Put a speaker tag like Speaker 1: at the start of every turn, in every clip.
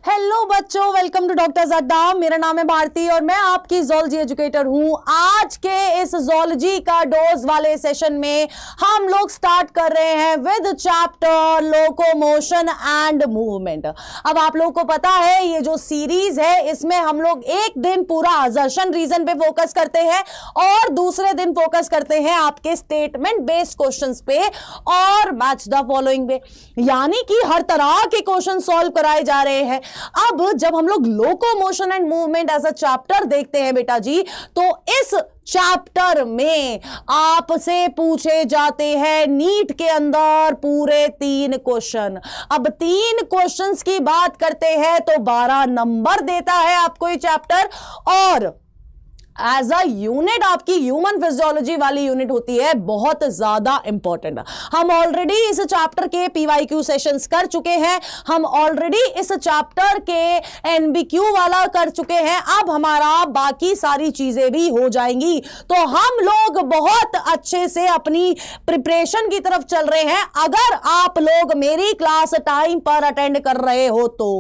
Speaker 1: Hello बच्चों, welcome to doctor अड्डा। मेरा नाम है भारती और मैं आपकी ज़ूलॉजी एजुकेटर हूं। आज के इस ज़ूलॉजी का डोज वाले सेशन में हम लोग स्टार्ट कर रहे हैं with chapter locomotion and movement. अब आप लोगों को पता है ये जो सीरीज है इसमें हम लोग एक दिन पूरा असर्शन रीजन पे फोकस करते हैं और दूसरे दिन फोकस करते हैं आपके स्टेटमेंट बेस्ड क्वेश्चंस पे और मैच द फॉलोइंग पे, यानी कि हर तरह के क्वेश्चन सॉल्व कराए जा रहे हैं। अब जब हम लोग locomotion and movement as a chapter देखते हैं बेटा जी, तो इस चैप्टर में आपसे पूछे जाते हैं नीट के अंदर पूरे 3 क्वेश्चन। अब 3 क्वेश्चंस की बात करते हैं तो 12 नंबर देता है आपको ये चैप्टर और एज अ यूनिट आपकी ह्यूमन फिजियोलॉजी वाली यूनिट होती है बहुत ज्यादा इंपॉर्टेंट। हम ऑलरेडी इस चैप्टर के पीवाईक्यू सेशंस कर चुके हैं, हम ऑलरेडी इस चैप्टर के एनबीक्यू वाला कर चुके हैं। अब हमारा बाकी सारी चीजें भी हो जाएंगी, तो हम लोग बहुत अच्छे से अपनी प्रिपरेशन की तरफ चल रहे हैं अगर आप लोग मेरी क्लास टाइम पर अटेंड कर रहे हो तो।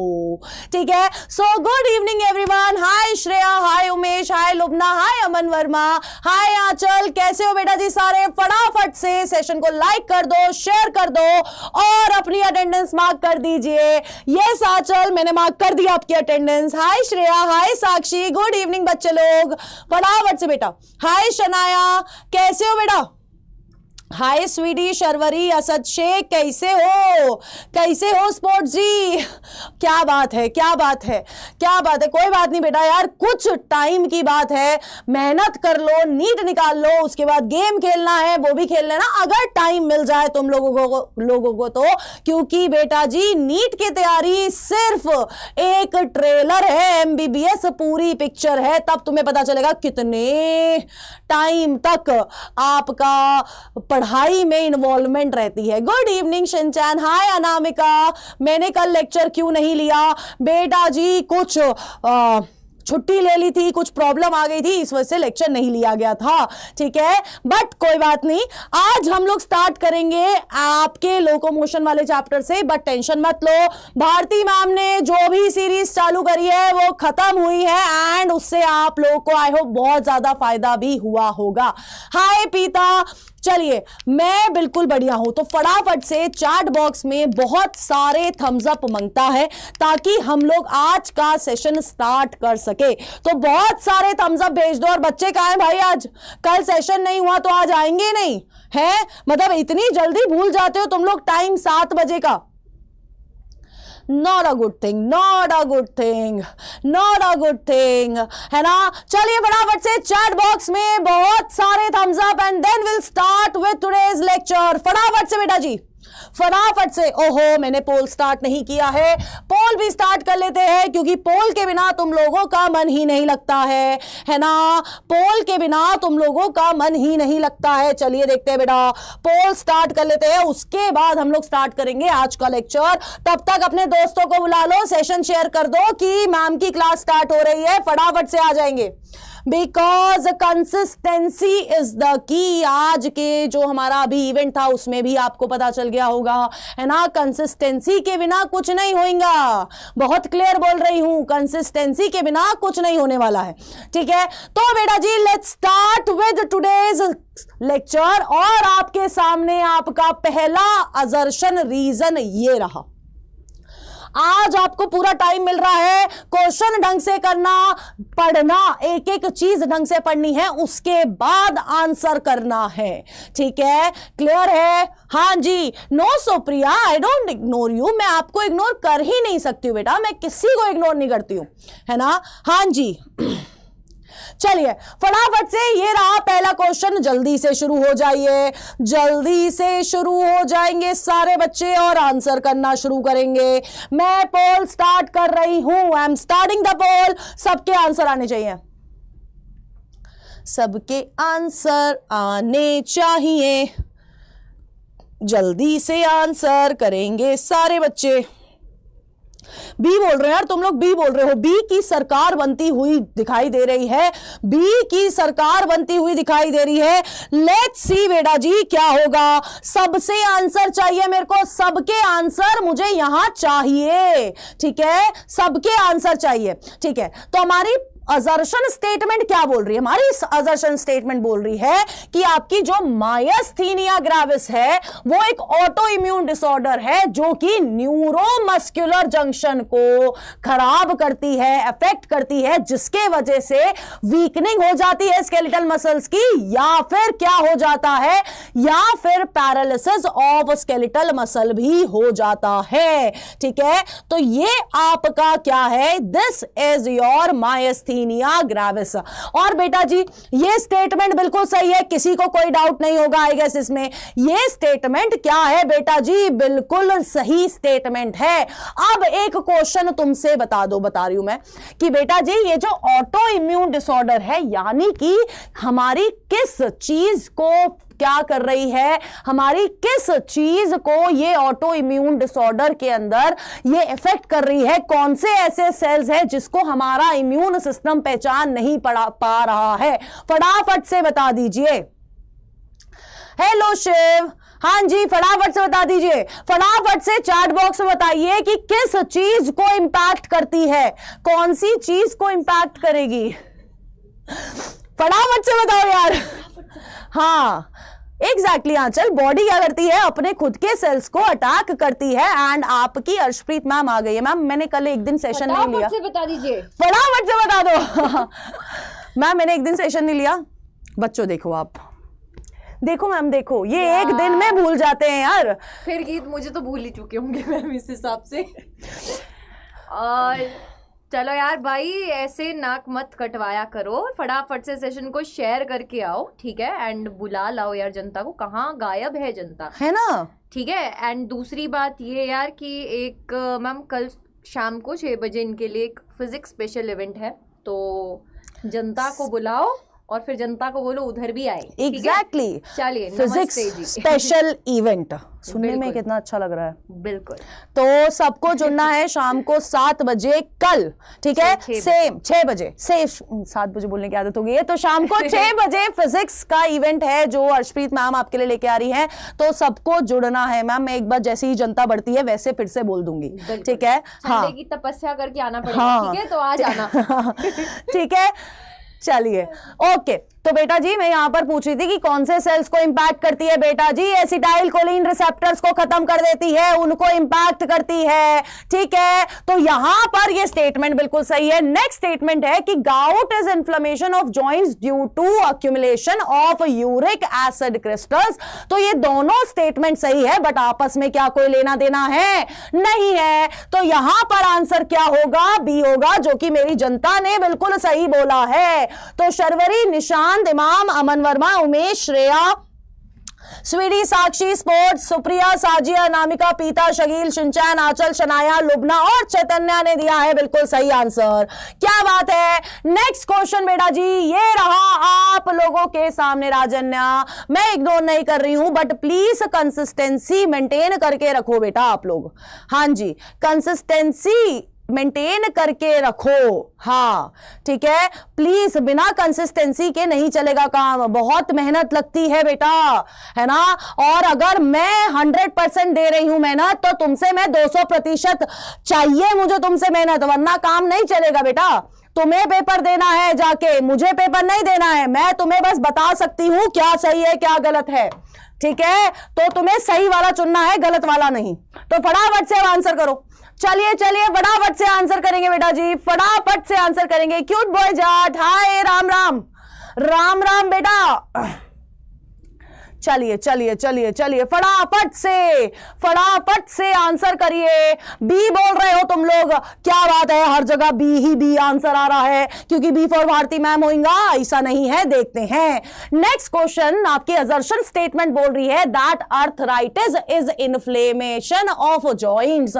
Speaker 1: ठीक है, सो गुड इवनिंग एवरीवन। हाय श्रेया, हाय उमेश, हाय लुबना, हाय अमन वर्मा, हाय आंचल, कैसे हो बेटा जी सारे? फटाफट से सेशन को लाइक कर दो, शेयर कर दो और अपनी अटेंडेंस मार्क कर दीजिए। यस आंचल, मैंने मार्क कर दिया आपकी अटेंडेंस। हाय श्रेया, हाय साक्षी, गुड इवनिंग बच्चे लोग, फटाफट से बेटा। हाय शनाया, कैसे हो बेटा? हाय स्वीटी, शर्वरी, असद शेख, कैसे हो? कैसे हो स्पोर्ट्स जी? क्या बात है, क्या बात है, क्या बात है। कोई बात नहीं बेटा यार, कुछ टाइम की बात है, मेहनत कर लो, नीट निकाल लो, उसके बाद गेम खेलना है वो भी खेल लेना अगर टाइम मिल जाए तुम लोगों को तो। क्योंकि बेटा जी नीट की तैयारी सिर्फ एक ट्रेलर है, एमबीबीएस पूरी पिक्चर है, तब तुम्हें पता चलेगा कितने टाइम तक आपका पढ़ाई में इन्वॉल्वमेंट रहती है। गुड इवनिंग शिनचैन, हाय अनामिका, मैंने कल लेक्चर क्यों नहीं लिया बेटा जी? कुछ छुट्टी ले ली थी, कुछ प्रॉब्लम आ गई थी, इस वजह से लेक्चर नहीं लिया गया था। ठीक है, बट कोई बात नहीं, आज हम लोग स्टार्ट करेंगे आपके लोकोमोशन वाले चैप्टर से। बट टेंशन मत लो, भारती मैम ने जो भी सीरीज चालू करी है वो खत्म हुई है एंड उससे आप लोगों को आई होप बहुत ज्यादा फायदा भी हुआ होगा। हाय पीता, चलिए मैं बिल्कुल बढ़िया हूं, तो फटाफट से चैट बॉक्स में बहुत सारे थम्स अप मांगता है ताकि हम लोग आज का सेशन स्टार्ट कर सके। तो बहुत सारे थम्स अप भेज दो। और बच्चे कहाँ हैं भाई? आज कल सेशन नहीं हुआ तो आज आएंगे नहीं है? मतलब इतनी जल्दी भूल जाते हो तुम लोग टाइम 7 बजे का। Not a good thing, not a good thing, not a good thing, है ना? चलिए फटाफट से चैट बॉक्स में बहुत सारे thumbs up and then will start with today's lecture. फटाफट से बेटा जी, फटाफट से। ओहो, मैंने पोल स्टार्ट नहीं किया है, पोल भी स्टार्ट कर लेते हैं क्योंकि पोल के बिना तुम लोगों का मन ही नहीं लगता है ना? पोल के बिना तुम लोगों का मन ही नहीं लगता है। चलिए देखते हैं बेटा, पोल स्टार्ट कर लेते हैं, उसके बाद हम लोग स्टार्ट करेंगे आज का लेक्चर। तब तक अपने दोस्तों को बुला लो, सेशन शेयर कर दो कि मैम की क्लास स्टार्ट हो रही है, फटाफट से आ जाएंगे। Because consistency is the key. आज के जो हमारा अभी इवेंट था उसमें भी आपको पता चल गया होगा, है ना? कंसिस्टेंसी के बिना कुछ नहीं होगा। बहुत क्लियर बोल रही हूं, कंसिस्टेंसी के बिना कुछ नहीं होने वाला है। ठीक है, तो बेटा जी let's start with today's lecture. और आपके सामने आपका पहला असर्शन रीजन ये रहा। आज आपको पूरा टाइम मिल रहा है क्वेश्चन ढंग से करना, पढ़ना, एक एक चीज ढंग से पढ़नी है, उसके बाद आंसर करना है। ठीक है, क्लियर है? हाँ जी। No Supriya, I don't ignore you, मैं आपको इग्नोर कर ही नहीं सकती हूं बेटा, मैं किसी को इग्नोर नहीं करती हूं, है ना? हाँ जी। चलिए फटाफट से, ये रहा पहला क्वेश्चन। जल्दी से शुरू हो जाइए, जल्दी से शुरू हो जाएंगे सारे बच्चे और आंसर करना शुरू करेंगे। मैं पोल स्टार्ट कर रही हूं, आई एम स्टार्टिंग द पोल। सबके आंसर आने चाहिए, सबके आंसर आने चाहिए, जल्दी से आंसर करेंगे सारे बच्चे। बी बोल रहे हैं यार, तुम लोग बी बोल रहे हो। बी की सरकार बनती हुई दिखाई दे रही है, बी की सरकार बनती हुई दिखाई दे रही है। लेट्स सी बेटा जी क्या होगा। सबसे आंसर चाहिए मेरे को, सबके आंसर मुझे यहां चाहिए, ठीक है, सबके आंसर चाहिए, ठीक है। तो हमारी असर्शन स्टेटमेंट क्या बोल रही है? हमारी असर्शन स्टेटमेंट बोल रही है कि आपकी जो मायस्थीनिया ग्रेविस है वो एक ऑटो इम्यून डिसऑर्डर है जो कि न्यूरोमस्कुलर जंक्शन को खराब करती है, अफेक्ट करती है, जिसके वजह से वीकनिंग हो जाती है स्केलेटल मसल्स की, या फिर क्या हो जाता है, या फिर पैरालिसिस ऑफ स्केलेटल मसल भी हो जाता है, ठीक है। तो ये आपका क्या है? This is your myasthenia gravis. और बेटा जी ये स्टेटमेंट बिल्कुल सही है, किसी को कोई डाउट नहीं होगा आई गेस इसमें। ये स्टेटमेंट क्या है बेटा जी? बिल्कुल सही स्टेटमेंट है। अब एक क्वेश्चन तुमसे बता रही हूं मैं कि बेटा जी ये जो ऑटो इम्यून डिसऑर्डर है, यानी कि हमारी किस चीज को क्या कर रही है, हमारी किस चीज को ये ऑटो इम्यून डिसऑर्डर के अंदर ये इफेक्ट कर रही है, कौन से ऐसे सेल्स है जिसको हमारा इम्यून सिस्टम पहचान नहीं पा रहा है? फटाफट से बता दीजिए। हेलो शिव, हाँ जी फटाफट से बता दीजिए, फटाफट से चैट बॉक्स में बताइए कि किस चीज को इंपैक्ट करती है, कौन सी चीज को इंपैक्ट करेगी, फटाफट से बताओ यार। हाँ एग्जैक्टली आंचल, बॉडी क्या करती है? अपने खुद के सेल्स को अटैक करती है। एंड आपकी अर्शप्रीत मैम आ गई है। मैम मैंने कल एक दिन सेशन नहीं लिया,
Speaker 2: फटाफट से बता दीजिए,
Speaker 1: फटाफट से बता दो। मैम मैंने एक दिन सेशन नहीं लिया। बच्चों देखो, आप देखो मैम, देखो ये एक दिन में भूल जाते हैं यार।
Speaker 2: फिर गीत मुझे तो भूल ही चुके होंगे मैम इस हिसाब से। और चलो यार भाई ऐसे नाक मत कटवाया करो, फटाफट से सेशन को शेयर करके आओ, ठीक है, एंड बुला लाओ यार जनता को। कहाँ गायब है जनता,
Speaker 1: है ना,
Speaker 2: ठीक है। एंड दूसरी बात ये यार कि एक मैम कल शाम को 6 बजे इनके लिए एक फिजिक्स स्पेशल इवेंट है, तो जनता को बुलाओ और फिर जनता को बोलो उधर भी आए।
Speaker 1: एग्जैक्टली,
Speaker 2: चलिए
Speaker 1: फिजिक्स स्पेशल इवेंट सुनने में कितना अच्छा लग रहा है।
Speaker 2: बिल्कुल,
Speaker 1: तो सबको जुड़ना है शाम को 7 बजे कल, ठीक है, सेम 6 बजे से 7 बजे बोलने की आदत हो गई है, तो शाम को 6 बजे फिजिक्स का इवेंट है जो अर्शप्रीत मैम आपके लिए लेके आ रही है। तो सबको जुड़ना है मैम। मैं एक बार जैसे ही जनता बढ़ती है वैसे फिर से बोल दूंगी, ठीक है। हाँ
Speaker 2: की तपस्या करके आना पड़ेगा,
Speaker 1: हाँ,
Speaker 2: ठीक है, तो आ जाना।
Speaker 1: ठीक है, चलिए ओके। तो बेटा जी मैं यहां पर पूछ रही थी कि कौन से सेल्स को इंपैक्ट करती है? बेटा जी एसिटाइल कोलिन रिसेप्टर्स को खत्म कर देती है, उनको इंपैक्ट करती है, ठीक है। तो यहां पर ये स्टेटमेंट बिल्कुल सही है। नेक्स्ट स्टेटमेंट है कि gout is inflammation of joints due to accumulation of uric acid crystals. तो ये दोनों स्टेटमेंट सही है, बट आपस में क्या कोई लेना देना है? नहीं है। तो यहां पर आंसर क्या होगा? बी होगा, जो कि मेरी जनता ने बिल्कुल सही बोला है। तो शर्वरी, निशांत, इमाम, अमन वर्मा, उमेश, श्रेया, स्वीटी, साक्षी, स्पोर्ट्स, सुप्रिया, साजिया, नामिका, पीता, शकील, शिंचैन, आंचल, शनाया, लुबना और चैतन्या ने दिया है बिल्कुल सही आंसर। क्या बात है। नेक्स्ट क्वेश्चन बेटा जी ये रहा आप लोगों के सामने। राजन्या, मैं इग्नोर नहीं कर रही हूं, बट प्लीज कंसिस्टेंसी मेंटेन करके रखो बेटा आप लोग। हाँ जी, कंसिस्टेंसी मेंटेन करके रखो, हाँ ठीक है, प्लीज। बिना कंसिस्टेंसी के नहीं चलेगा काम, बहुत मेहनत लगती है बेटा, है ना। और अगर मैं 100% दे रही हूं मेहनत, तो तुमसे मैं 200% चाहिए मुझे तुमसे मेहनत, वरना काम नहीं चलेगा बेटा। तुम्हें पेपर देना है जाके, मुझे पेपर नहीं देना है। मैं तुम्हें बस बता सकती हूं क्या सही है क्या गलत है, ठीक है। तो तुम्हें सही वाला चुनना है, गलत वाला नहीं। तो फटाफट से आंसर करो। चलिए चलिए फटाफट से आंसर करेंगे बेटा जी, फटाफट से आंसर करेंगे। क्यूट बॉय जाट, हाय, राम राम, राम राम बेटा। चलिए चलिए चलिए चलिए फटाफट से आंसर करिए। बी बोल रहे हो तुम लोग, क्या बात है, हर जगह बी ही बी आंसर आ रहा है, क्योंकि बी फॉर भारती मैम होगा, ऐसा नहीं है। देखते हैं नेक्स्ट क्वेश्चन। आपकी असर्शन स्टेटमेंट बोल रही है that arthritis is inflammation of joints,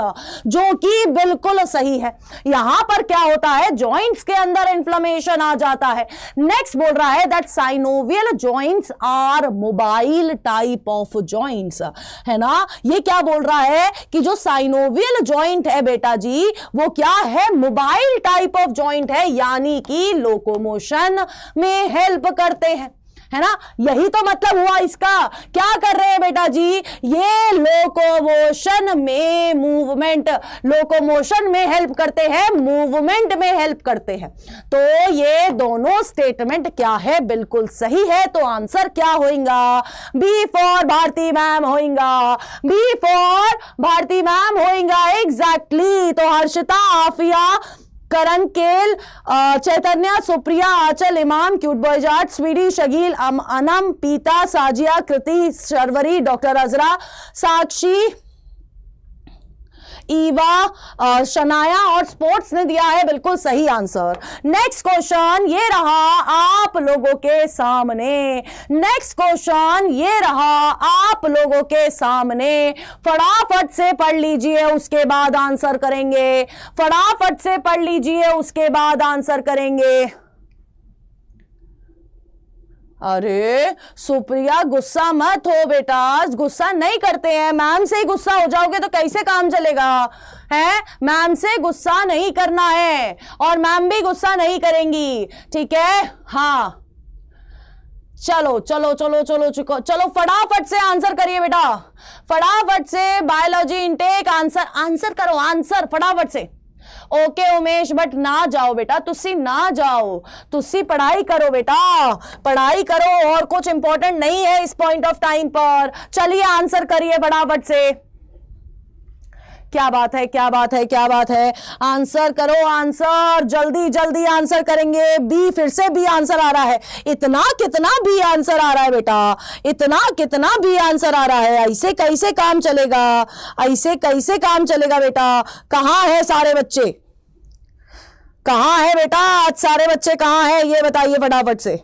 Speaker 1: जो कि बिल्कुल सही है। यहां पर क्या होता है, जॉइंट्स के अंदर इन्फ्लेमेशन आ जाता है। नेक्स्ट बोल रहा है that synovial joints are mobile mobile type of joints, है ना। ये क्या बोल रहा है कि जो साइनोवियल जॉइंट है बेटा जी वो क्या है, मोबाइल टाइप ऑफ जॉइंट है, यानी कि लोकोमोशन में हेल्प करते हैं, है ना। यही तो मतलब हुआ इसका। क्या कर रहे हैं बेटा जी, ये लोकोमोशन में मूवमेंट, लोकोमोशन में हेल्प करते हैं, मूवमेंट में हेल्प करते हैं। तो ये दोनों स्टेटमेंट क्या है, बिल्कुल सही है। तो आंसर क्या होगा, बी फॉर भारती मैम होगा, बी फॉर भारती मैम होगा, एग्जैक्टली। तो हर्षिता, आफिया, करण, केल, चैतन्या, सुप्रिया, आंचल, इमाम, क्यूट बॉय जाट, स्वीडी, शगील, अनम, पीता, साजिया, कृति, शर्वरी, डॉक्टर अजरा, साक्षी, ईवा, शनाया और स्पोर्ट्स ने दिया है बिल्कुल सही आंसर। नेक्स्ट क्वेश्चन ये रहा आप लोगों के सामने, नेक्स्ट क्वेश्चन ये रहा आप लोगों के सामने। फटाफट से पढ़ लीजिए, उसके बाद आंसर करेंगे। फटाफट से पढ़ लीजिए, उसके बाद आंसर करेंगे। अरे सुप्रिया, गुस्सा मत हो बेटा, गुस्सा नहीं करते हैं। मैम से ही गुस्सा हो जाओगे तो कैसे काम चलेगा, है। मैम से गुस्सा नहीं करना है और मैम भी गुस्सा नहीं करेंगी, ठीक है। हाँ चलो चलो चलो चलो चलो चलो फटाफट से आंसर करिए बेटा, फटाफट से। बायोलॉजी इनटेक आंसर, आंसर करो, आंसर फटाफट से। ओके उमेश, बट ना जाओ बेटा, तुसी ना जाओ, तुसी पढ़ाई करो बेटा, पढ़ाई करो, और कुछ इंपॉर्टेंट नहीं है इस पॉइंट ऑफ टाइम पर। चलिए आंसर करिए फटाफट से। क्या बात है, क्या बात है, क्या बात है, आंसर करो, आंसर जल्दी जल्दी आंसर करेंगे। बी, फिर से बी आंसर आ रहा है। इतना कितना बी आंसर आ रहा है बेटा, इतना कितना बी आंसर आ रहा है। ऐसे कैसे काम चलेगा, ऐसे कैसे काम चलेगा बेटा। कहां है सारे बच्चे, कहां है बेटा, आज सारे बच्चे कहां हैं ये बताइए फटाफट से।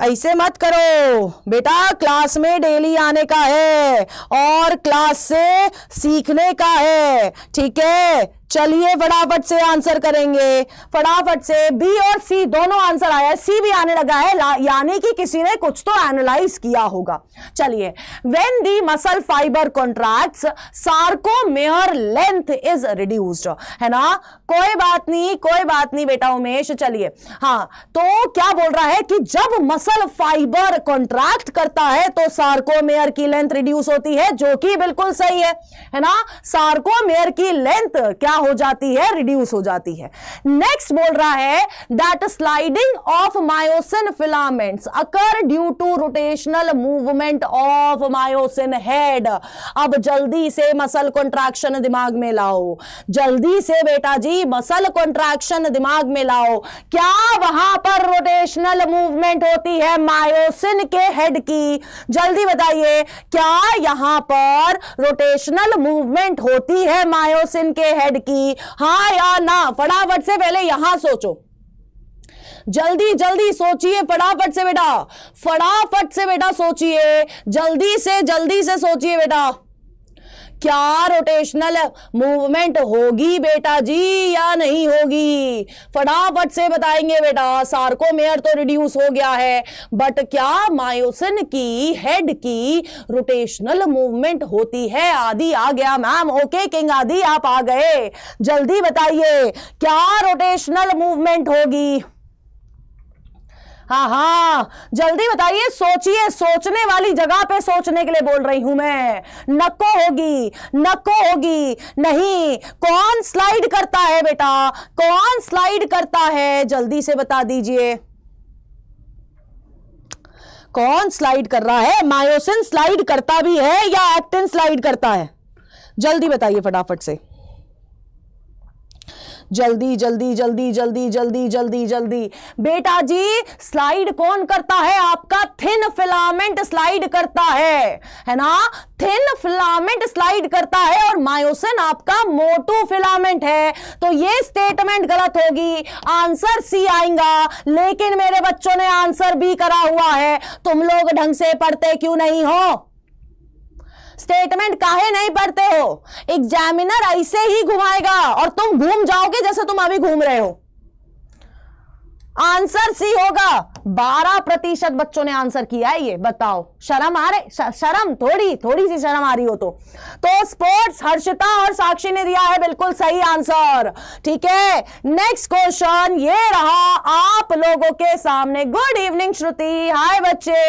Speaker 1: ऐसे मत करो बेटा, क्लास में डेली आने का है और क्लास से सीखने का है, ठीक है। चलिए फटाफट से आंसर करेंगे, फटाफट से। बी और सी दोनों आंसर आया है, सी भी आने लगा है, यानी कि किसी ने कुछ तो एनालाइज किया होगा। चलिए, when the muscle fibre contracts sarcomere length is reduced, है ना। कोई बात नहीं, कोई बात नहीं बेटा उमेश। चलिए हाँ, तो क्या बोल रहा है कि जब मसल फाइबर कॉन्ट्रैक्ट करता है तो सार्कोमेयर की लेंथ रिड्यूस होती है, जो कि बिल्कुल सही है ना। सार्कोमेयर की लेंथ क्या हो जाती है, रिड्यूस हो जाती है। नेक्स्ट बोल रहा है that sliding of myosin filaments occur due to rotational movement of myosin head. अब जल्दी से मसल कॉन्ट्रैक्शन दिमाग में लाओ, जल्दी से बेटा जी मसल कॉन्ट्रैक्शन दिमाग में लाओ। क्या वहां पर रोटेशनल मूवमेंट होती है मायोसिन के हेड की, जल्दी बताइए। क्या यहां पर रोटेशनल मूवमेंट होती है मायोसिन के हेड की, हाँ या ना। फटाफट से पहले यहां सोचो, जल्दी जल्दी सोचिए फटाफट से बेटा, फटाफट से बेटा सोचिए, जल्दी से सोचिए बेटा। क्या रोटेशनल मूवमेंट होगी बेटा जी या नहीं होगी, फटाफट से बताएंगे बेटा। सार्कोमेयर तो रिड्यूस हो गया है, बट क्या मायोसिन की हेड की रोटेशनल मूवमेंट होती है। आदि आ गया मैम, ओके किंग आदि आप आ गए, जल्दी बताइए क्या रोटेशनल मूवमेंट होगी। हाँ हाँ जल्दी बताइए, सोचिए, सोचने वाली जगह पे सोचने के लिए बोल रही हूं मैं। नको होगी, नको होगी नहीं। कौन स्लाइड करता है बेटा, कौन स्लाइड करता है, जल्दी से बता दीजिए। कौन स्लाइड कर रहा है, मायोसिन स्लाइड करता भी है या एक्टिन स्लाइड करता है, जल्दी बताइए फटाफट से। जल्दी जल्दी जल्दी जल्दी जल्दी जल्दी जल्दी। बेटा जी स्लाइड कौन करता है, आपका थिन फिलामेंट स्लाइड करता है ना। थिन फिलामेंट स्लाइड करता है और मायोसिन आपका मोटू फिलामेंट है। तो ये स्टेटमेंट गलत होगी, आंसर सी आएगा। लेकिन मेरे बच्चों ने आंसर बी करा हुआ है। तुम लोग ढंग से पढ़ते क्यों नहीं हो, स्टेटमेंट काहे नहीं पढ़ते हो। एग्जामिनर ऐसे ही घुमाएगा और तुम घूम जाओगे जैसे तुम अभी घूम रहे हो। आंसर सी होगा। 12% बच्चों ने आंसर किया है। ये बताओ, शर्म आ रही? शर्म थोड़ी सी शर्म आ रही हो तो स्पोर्ट्स हर्षिता और साक्षी ने दिया है बिल्कुल सही आंसर। ठीक है, नेक्स्ट क्वेश्चन ये रहा आप लोगों के सामने। गुड इवनिंग श्रुति, हाय बच्चे।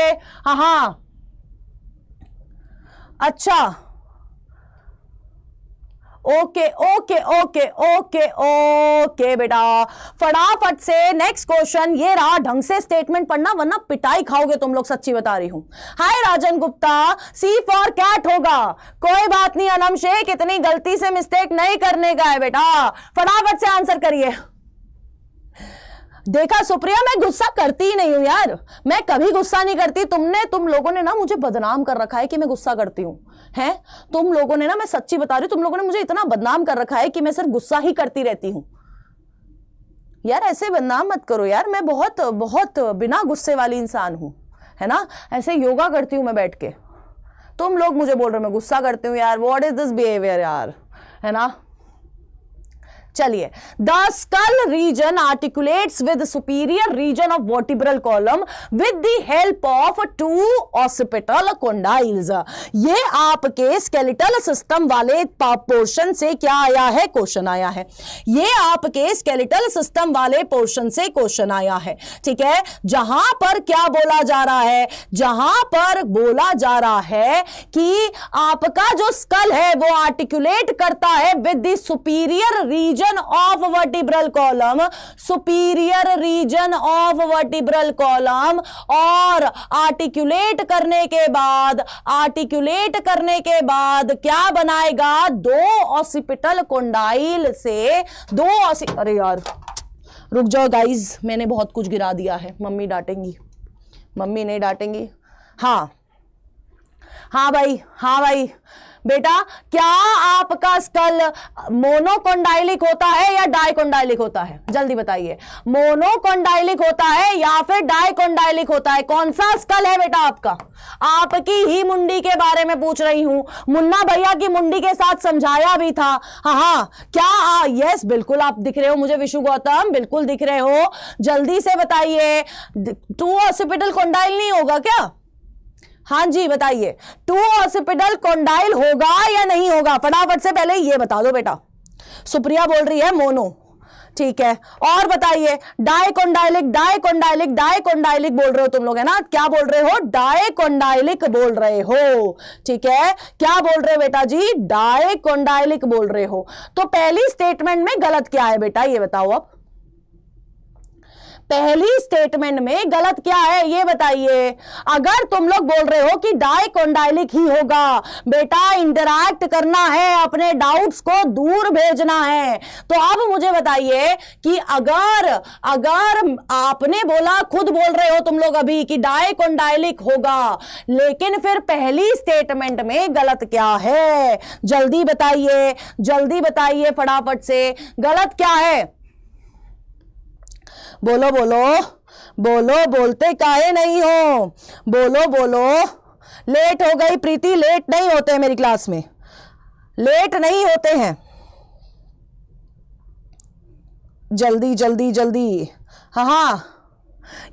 Speaker 1: हाँ अच्छा, okay okay okay okay okay बेटा, फटाफट से नेक्स्ट क्वेश्चन ये रहा। ढंग से स्टेटमेंट पढ़ना वरना पिटाई खाओगे तुम लोग, सच्ची बता रही हूं। हाय राजन गुप्ता, सी फॉर कैट होगा। कोई बात नहीं अनम शेख, इतनी गलती से मिस्टेक नहीं करने का है बेटा, फटाफट से आंसर करिए। देखा सुप्रिया, मैं गुस्सा करती ही नहीं हूं यार, मैं कभी गुस्सा नहीं करती। तुम लोगों ने ना मुझे बदनाम कर रखा है कि मैं गुस्सा करती हूं, हैं? तुम लोगों ने ना, मैं सच्ची बता रही हूं, तुम लोगों ने मुझे इतना बदनाम कर रखा है कि मैं सिर्फ गुस्सा ही करती रहती हूं। यार ऐसे बदनाम मत करो यार, मैं बहुत बहुत बिना गुस्से वाली इंसान हूं, है ना? ऐसे योगा करती हूं मैं बैठ के, तुम लोग मुझे बोल रहे हो मैं गुस्सा करती हूँ यार। व्हाट इज दिस बिहेवियर यार, है ना? चलिए, the skull region articulates with superior region of vertebral column with the help of 2 occipital condyles. ये आपके स्केलेटल सिस्टम वाले पोर्शन से क्या आया है? क्वेश्चन आया है। ये आपके स्केलेटल सिस्टम वाले पोर्शन से क्वेश्चन आया है। ठीक है, जहां पर क्या बोला जा रहा है? जहां पर बोला जा रहा है कि आपका जो स्कल है वो आर्टिकुलेट करता है with the superior region of vertebral column, superior region of vertebral column, और आर्टिकुलेट करने के बाद क्या बनाएगा? 2 ऑसिपिटल कॉन्डाइल से अरे यार रुक जाओ गाइज, मैंने बहुत कुछ गिरा दिया है, मम्मी डांटेंगी। मम्मी नहीं डांटेंगी? हाँ भाई बेटा, क्या आपका स्कल मोनोकोंडाइलिक होता है या डाइकोंडाइलिक होता है? जल्दी बताइए, मोनोकोंडाइलिक होता है या फिर डाइकोंडाइलिक होता है? कौन सा स्कल है बेटा आपका? आपकी ही मुंडी के बारे में पूछ रही हूं, मुन्ना भैया की मुंडी के साथ समझाया भी था। हाँ क्या? यस बिल्कुल आप दिख रहे हो मुझे, विशु गौतम बिल्कुल दिख रहे हो। जल्दी से बताइए, 2 ऑसिपिटल कॉन्डाइल नहीं होगा क्या? हाँ जी बताइए, 2 ऑसिपिटल कॉन्डाइल होगा या नहीं होगा? फटाफट से पहले ये बता दो बेटा। सुप्रिया बोल रही है मोनो, ठीक है, और बताइए डाइकोंडाइलिक बोल रहे हो तुम लोग, है ना? क्या बोल रहे हो? डाइकोंडाइलिक बोल रहे हो, ठीक है। क्या बोल रहे हो बेटा जी? डाइकोंडाइलिक बोल रहे हो। तो पहली स्टेटमेंट में गलत क्या है बेटा, ये बताओ। अब पहली स्टेटमेंट में गलत क्या है ये बताइए। अगर तुम लोग बोल रहे हो कि डाइकोंडाइलिक ही होगा, बेटा इंटरैक्ट करना है, अपने डाउट्स को दूर भेजना है, तो अब मुझे बताइए कि अगर आपने बोला, खुद बोल रहे हो तुम लोग अभी कि डाइकोंडाइलिक होगा, लेकिन फिर पहली स्टेटमेंट में गलत क्या है? जल्दी बताइए फटाफट से, गलत क्या है? बोलो, बोलते काहे नहीं हो? बोलो। लेट हो गई प्रीति, लेट नहीं होते हैं मेरी क्लास में, लेट नहीं होते हैं। जल्दी। हाँ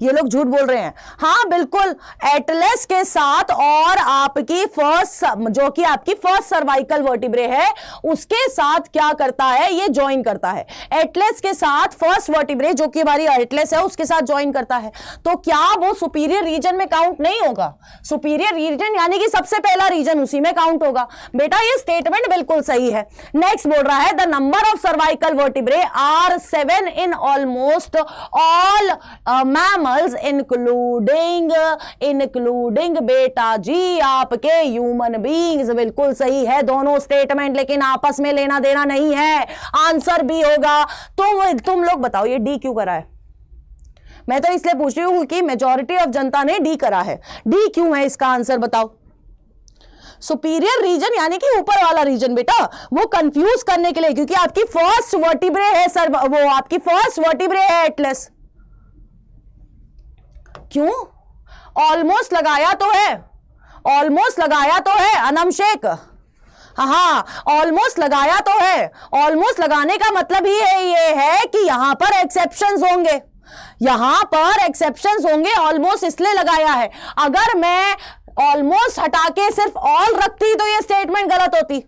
Speaker 1: ये लोग झूठ बोल रहे हैं। हाँ बिल्कुल, एटलस के साथ और आपकी जो कि आपकी फर्स्ट सर्वाइकल वर्टिब्रे है उसके साथ क्या करता है? ये ज्वाइन करता है। एटलस के साथ फर्स्ट वर्टिब्रे जो कि हमारी एटलस है उसके साथ ज्वाइन करता है, तो क्या वो सुपीरियर रीजन में काउंट नहीं होगा? सुपीरियर रीजन यानी कि सबसे पहला रीजन उसी में काउंट होगा। बेटा ये स्टेटमेंट बिल्कुल सही है। नेक्स्ट बोल रहा है the number of cervical vertebrae are 7 in almost all mammals including बेटा जी आपके ह्यूमन बीइंग्स। बिल्कुल सही है दोनों स्टेटमेंट, लेकिन आपस में लेना देना नहीं है। आंसर बी होगा। तुम लोग बताओ ये डी क्यों करा है? मैं तो इसलिए पूछ रही हूं कि मेजॉरिटी ऑफ जनता ने डी करा है। डी क्यों है इसका आंसर बताओ? सुपीरियर रीजन यानी कि ऊपर वाला रीजन बेटा, वो कंफ्यूज करने के लिए, क्योंकि आपकी फर्स्ट वर्टिब्रे है सर, वो आपकी फर्स्ट वर्टिब्रे है एटलस। क्यों? ऑलमोस्ट लगाया तो है अनम शेख। हाँ ऑलमोस्ट लगाया तो है। ऑलमोस्ट लगाने का मतलब ही ये है कि यहां पर एक्सेप्शंस होंगे। यहां पर एक्सेप्शंस होंगे, ऑलमोस्ट इसलिए लगाया है। अगर मैं ऑलमोस्ट हटा के सिर्फ ऑल रखती तो ये स्टेटमेंट गलत होती,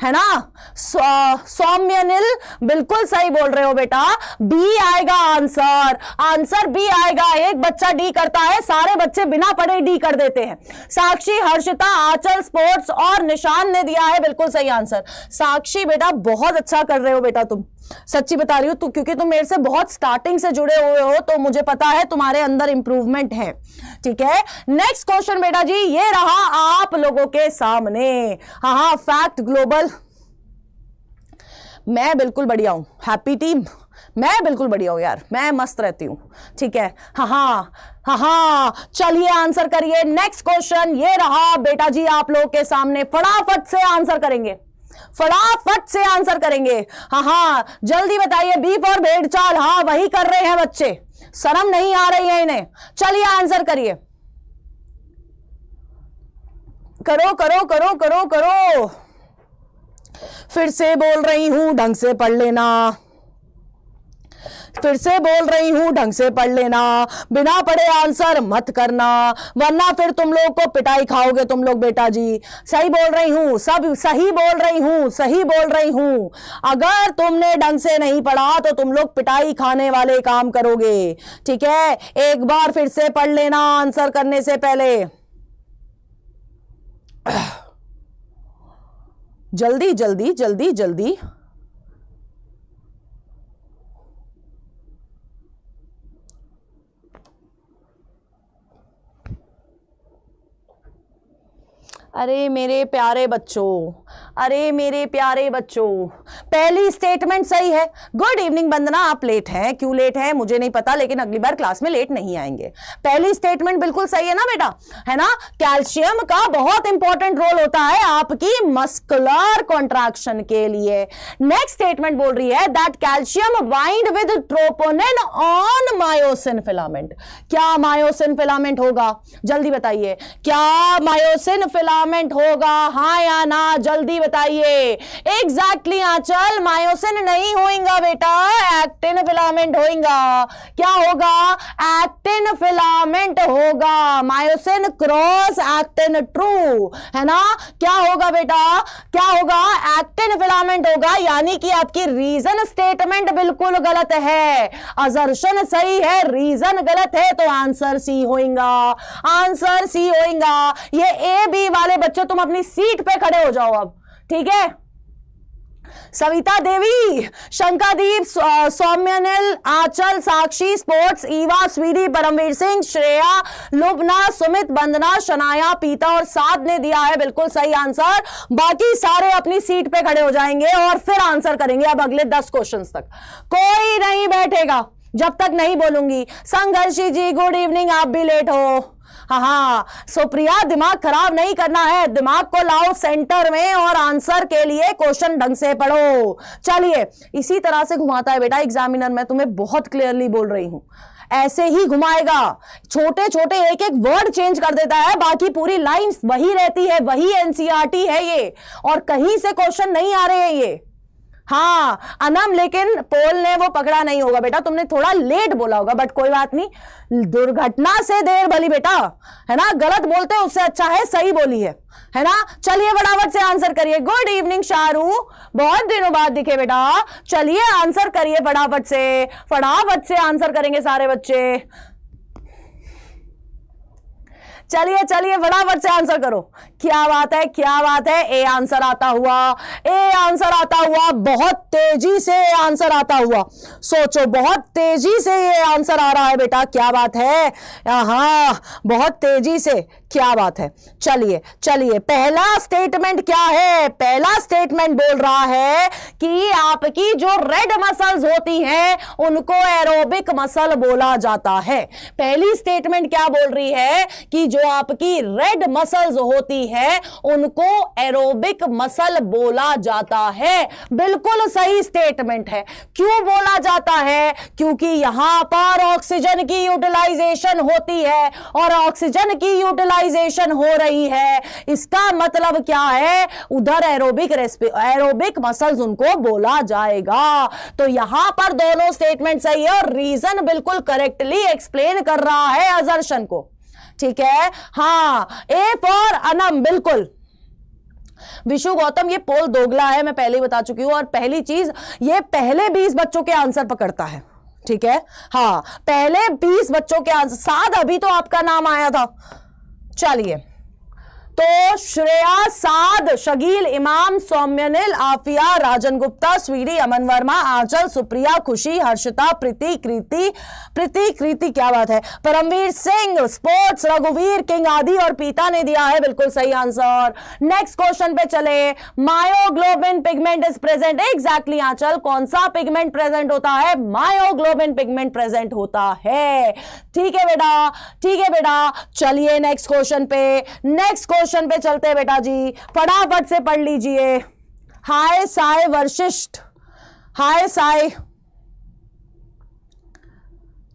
Speaker 1: है ना। सौम्यनिल बिल्कुल सही बोल रहे हो बेटा, बी आएगा आंसर, आंसर बी आएगा। एक बच्चा डी करता है, सारे बच्चे बिना पढ़े डी कर देते हैं। साक्षी, हर्षिता, आंचल, स्पोर्ट्स और निशान ने दिया है बिल्कुल सही आंसर। साक्षी बेटा बहुत अच्छा कर रहे हो बेटा, तुम सच्ची बता रही हो तू, क्योंकि तुम मेरे से बहुत स्टार्टिंग से जुड़े हुए हो तो मुझे पता है तुम्हारे अंदर इंप्रूवमेंट है, ठीक है। नेक्स्ट क्वेश्चन बेटा जी ये रहा आप लोगों के सामने। हाँ, फैक्ट ग्लोबल, मैं बिल्कुल बढ़िया हूं। हैप्पी टीम, मैं बिल्कुल बढ़िया हूं यार, मैं मस्त रहती हूं, ठीक है। हाँ, चलिए आंसर करिए। नेक्स्ट क्वेश्चन ये रहा बेटा जी आप लोगों के सामने, फटाफट से आंसर करेंगे, फटाफट से आंसर करेंगे। हाँ, जल्दी बताइए। बी फॉर भेड़ चाल, हाँ वही कर रहे हैं बच्चे, शर्म नहीं आ रही है इन्हें। चलिए आंसर करिए, करो करो करो करो करो। फिर से बोल रही हूं ढंग से पढ़ लेना, फिर से बोल रही हूं ढंग से पढ़ लेना, बिना पढ़े आंसर मत करना वरना फिर तुम लोग को पिटाई खाओगे तुम लोग बेटा जी। सही बोल रही हूं, सब सही बोल रही हूं, सही बोल रही हूं। अगर तुमने ढंग से नहीं पढ़ा तो तुम लोग पिटाई खाने वाले काम करोगे, ठीक है। एक बार फिर से पढ़ लेना आंसर करने से पहले। जल्दी जल्दी जल्दी जल्दी। अरे मेरे प्यारे बच्चों, अरे मेरे प्यारे बच्चों, पहली स्टेटमेंट सही है। गुड इवनिंग वंदना, आप लेट हैं, क्यों लेट हैं मुझे नहीं पता, लेकिन अगली बार क्लास में लेट नहीं आएंगे। पहली स्टेटमेंट बिल्कुल सही है ना बेटा, है ना। कैल्शियम का बहुत इंपॉर्टेंट रोल होता है आपकी मस्कुलर कॉन्ट्रैक्शन के लिए। नेक्स्ट स्टेटमेंट बोल रही है that calcium bind with troponin on myosin filament. क्या मायोसिन फिलामेंट होगा, जल्दी बताइए, क्या मायोसिन फिलामेंट होगा, हाँ या ना, जल्दी बताइए। एग्जैक्टली आंचल, मायोसिन नहीं होगा बेटा, एक्टिन फिलामेंट होगा। क्या होगा, एक्टिन फिलामेंट होगा। मायोसिन क्रॉस एक्टिन ट्रू, है ना। क्या होगा बेटा, क्या होगा, एक्टिन फिलामेंट होगा। यानी कि आपकी रीजन स्टेटमेंट बिल्कुल गलत है, असर्शन सही है, रीजन गलत है, तो आंसर सी होगा, आंसर सी होगा। ये ए बी वाले बच्चों तुम अपनी सीट पे खड़े हो जाओ अब, ठीक है। सविता देवी, शंकादीप, सौम्यनिल, आंचल, साक्षी, स्पोर्ट्स, ईवा, स्वीटी, परमवीर सिंह, श्रेया, लुबना, सुमित, वंदना, शनाया, पीता और साध ने दिया है बिल्कुल सही आंसर। बाकी सारे अपनी सीट पे खड़े हो जाएंगे और फिर आंसर करेंगे अब अगले 10 क्वेश्चंस तक। कोई नहीं बैठेगा जब तक नहीं बोलूंगी। संघर्षी जी गुड इवनिंग, आप भी लेट हो। हाँ, सुप्रिया दिमाग खराब नहीं करना है, दिमाग को लाओ सेंटर में और आंसर के लिए क्वेश्चन ढंग से पढ़ो। चलिए, इसी तरह से घुमाता है बेटा एग्जामिनर, मैं तुम्हें बहुत क्लियरली बोल रही हूं, ऐसे ही घुमाएगा। छोटे छोटे एक एक वर्ड चेंज कर देता है, बाकी पूरी लाइन वही रहती है, वही एनसीईआरटी है ये, और कहीं से क्वेश्चन नहीं आ रहे हैं ये। हाँ अनम, लेकिन पोल ने वो पकड़ा नहीं होगा बेटा, तुमने थोड़ा लेट बोला होगा, बट कोई बात नहीं, दुर्घटना से देर भली बेटा, है ना। गलत बोलते हैं उससे अच्छा है सही बोली है ना। चलिए फटाफट से आंसर करिए। गुड इवनिंग शारू, बहुत दिनों बाद दिखे बेटा, चलिए आंसर करिए फटाफट से, फटाफट से आंसर करेंगे सारे बच्चे। चलिए चलिए फटाफट से आंसर करो। क्या बात है, क्या बात है। ए आंसर आता हुआ, ए आंसर आता हुआ, बहुत तेजी से आंसर आता हुआ। सोचो, बहुत तेजी से ये आंसर आ रहा है बेटा, क्या बात है। हाँ, बहुत तेजी से, क्या बात है। चलिए चलिए, पहला स्टेटमेंट क्या है, पहला स्टेटमेंट बोल रहा है कि आपकी जो रेड मसल्स होती हैं उनको एरोबिक मसल बोला जाता है। पहली स्टेटमेंट क्या बोल रही है कि जो आपकी रेड मसल्स होती है उनको एरोबिक मसल बोला जाता है। बिल्कुल सही स्टेटमेंट है। क्यों बोला जाता है, क्योंकि यहां पर ऑक्सीजन की यूटिलाइजेशन होती है, और ऑक्सीजन की यूटिलाइजेशन एक्सरसाइजेशन हो रही है, इसका मतलब क्या है, उधर एरोबिक मसल्स उनको बोला जाएगा। तो यहां पर दोनों स्टेटमेंट सही है और रीजन बिल्कुल करेक्टली एक्सप्लेन कर रहा है असर्शन को। ठीक है, हाँ, ए फॉर अनम, बिल्कुल। विशु गौतम, ये पोल दोगला है, मैं पहले ही बता चुकी हूं। और पहली चीज, ये पहले 20 बच्चों के आंसर पकड़ता है। ठीक है, हाँ, पहले 20 बच्चों के आंसर। साद, अभी तो आपका नाम आया था। चलिए, तो श्रेया, साद, शकील, इमाम, सौम्यनिल, आफिया, राजन गुप्ता, स्वीटी, अमन वर्मा, आंचल, सुप्रिया, खुशी, हर्षिता, प्रीति, कृति, क्या बात है, परमवीर सिंह, स्पोर्ट्स, रघुवीर, किंग आदि और पीता ने दिया है बिल्कुल सही आंसर। नेक्स्ट क्वेश्चन पे चले। Myoglobin pigment is present, exactly Aanchal, कौन सा पिगमेंट प्रेजेंट होता है, मायोग्लोबिन पिगमेंट प्रेजेंट होता है। ठीक है बेटा, ठीक है बेटा। चलिए नेक्स्ट क्वेश्चन पे चलते हैं बेटा जी, फटाफट से पढ़ लीजिए। हाय साय वर्शिष्ठ, हाय साय,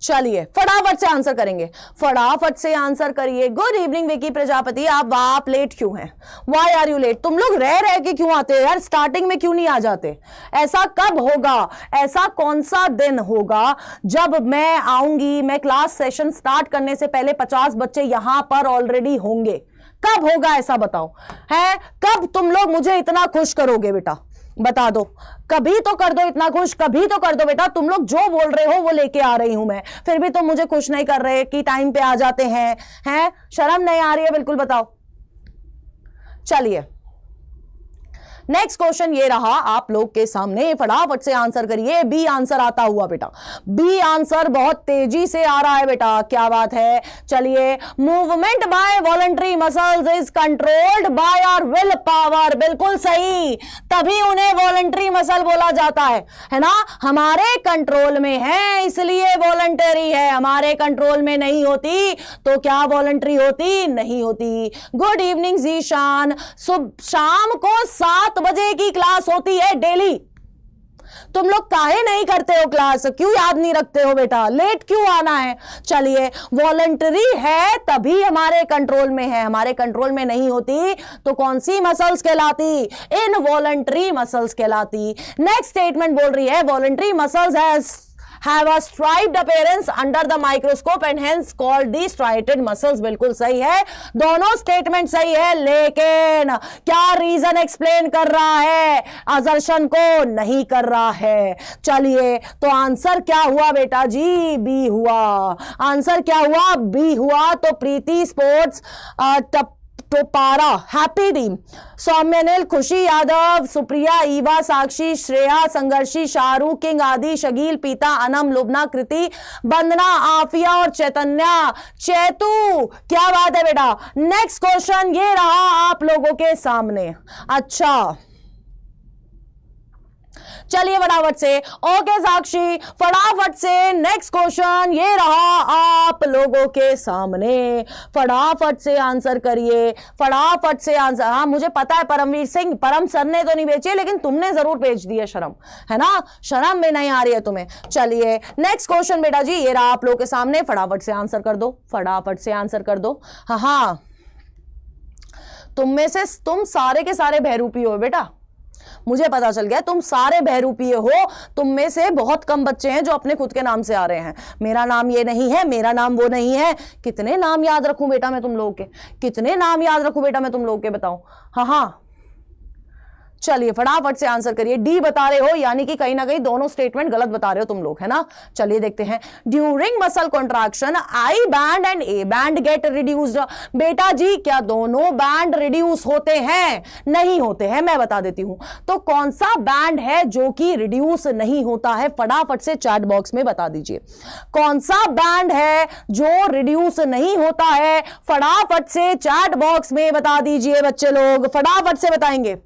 Speaker 1: चलिए फटाफट से आंसर करेंगे, फटाफट से आंसर करिए। गुड इवनिंग विकी प्रजापति, आप लेट क्यों हैं, वाई आर यू लेट, तुम लोग रह के क्यों आते हो यार, स्टार्टिंग में क्यों नहीं आ जाते। ऐसा कब होगा, ऐसा कौन सा दिन होगा जब मैं आऊंगी, मैं क्लास सेशन स्टार्ट करने से पहले 50 बच्चे यहां पर ऑलरेडी होंगे, कब होगा ऐसा बताओ, है कब तुम लोग मुझे इतना खुश करोगे बेटा, बता दो, कभी तो कर दो इतना खुश, कभी तो कर दो बेटा। तुम लोग जो बोल रहे हो वो लेके आ रही हूं मैं, फिर भी तुम मुझे खुश नहीं कर रहे कि टाइम पे आ जाते हैं, शर्म नहीं आ रही है बिल्कुल, बताओ। चलिए नेक्स्ट क्वेश्चन ये रहा आप लोग के सामने, फटाफट से आंसर करिए। बी आंसर आता हुआ बेटा, बी आंसर बहुत तेजी से आ रहा है बेटा, क्या बात है। चलिए, movement by voluntary muscles is controlled by our will power, बिल्कुल सही, तभी उन्हें वॉलंटरी मसल बोला जाता है ना। हमारे कंट्रोल में है इसलिए वॉलंटरी है, हमारे कंट्रोल में नहीं होती तो क्या वॉलंटरी होती, नहीं होती। गुड इवनिंग जीशान, शाम को 7 बजे की क्लास होती है डेली, तुम लोग काहे नहीं करते हो क्लास, क्यों याद नहीं रखते हो बेटा, लेट क्यों आना है। चलिए, वॉलंटरी है तभी हमारे कंट्रोल में है, हमारे कंट्रोल में नहीं होती तो कौन सी मसल्स कहलाती, इनवॉलंटरी मसल्स कहलाती। नेक्स्ट स्टेटमेंट बोल रही है voluntary muscles have a striped appearance under the microscope and hence called the striated muscles, बिल्कुल सही है, दोनों स्टेटमेंट सही है, लेकिन क्या रीजन एक्सप्लेन कर रहा है, असर्शन को नहीं कर रहा है। चलिए, तो आंसर क्या हुआ बेटा जी, बी हुआ, आंसर क्या हुआ, बी हुआ। तो प्रीति, स्पोर्ट्स, टोपारा, हैप्पी टीम, सौम्यनिल, खुशी यादव, सुप्रिया, ईवा, साक्षी, श्रेया, संघर्षी, शाहरुख, किंग आदि, शकील, पीता, अनम, लुबना, कृति, वंदना, आफिया और चैतन्या, चैतू, क्या बात है बेटा। नेक्स्ट क्वेश्चन ये रहा आप लोगों के सामने। अच्छा चलिए फटाफट से, ओके साक्षी, फटाफट से नेक्स्ट क्वेश्चन ये रहा आप लोगों के सामने, फटाफट से आंसर करिए, फटाफट से आंसर। हाँ मुझे पता है परमवीर सिंह, परम सर ने तो नहीं भेजी लेकिन तुमने जरूर भेज दी है, शर्म है ना, शर्म में नहीं आ रही है तुम्हें। चलिए नेक्स्ट क्वेश्चन बेटा जी ये रहा आप लोगों के सामने, फटाफट से आंसर कर दो, फटाफट से आंसर कर दो। हाँ तुम में से तुम सारे के सारे बहरूपी हो बेटा, मुझे पता चल गया तुम सारे बहरूपीय हो, तुम में से बहुत कम बच्चे हैं जो अपने खुद के नाम से आ रहे हैं। मेरा नाम ये नहीं है, मेरा नाम वो नहीं है। कितने नाम याद रखूं बेटा मैं तुम लोगों के, कितने नाम याद रखूं बेटा मैं तुम लोगों के, बताओ। हाँ चलिए फटाफट से आंसर करिए। डी बता रहे हो यानी कि कहीं ना कहीं दोनों स्टेटमेंट गलत बता रहे हो तुम लोग, है ना। चलिए देखते हैं। During muscle contraction I band and A band gate reduced. बेटा जी क्या दोनों बैंड रिड्यूस होते हैं? नहीं होते हैं, मैं बता देती हूं। तो कौन सा बैंड है जो कि रिड्यूस नहीं होता है? फटाफट से चैट बॉक्स में बता दीजिए कौन सा बैंड है जो रिड्यूस नहीं होता है। फटाफट से चैट बॉक्स में बता दीजिए बच्चे लोग, फटाफट से बताएंगे,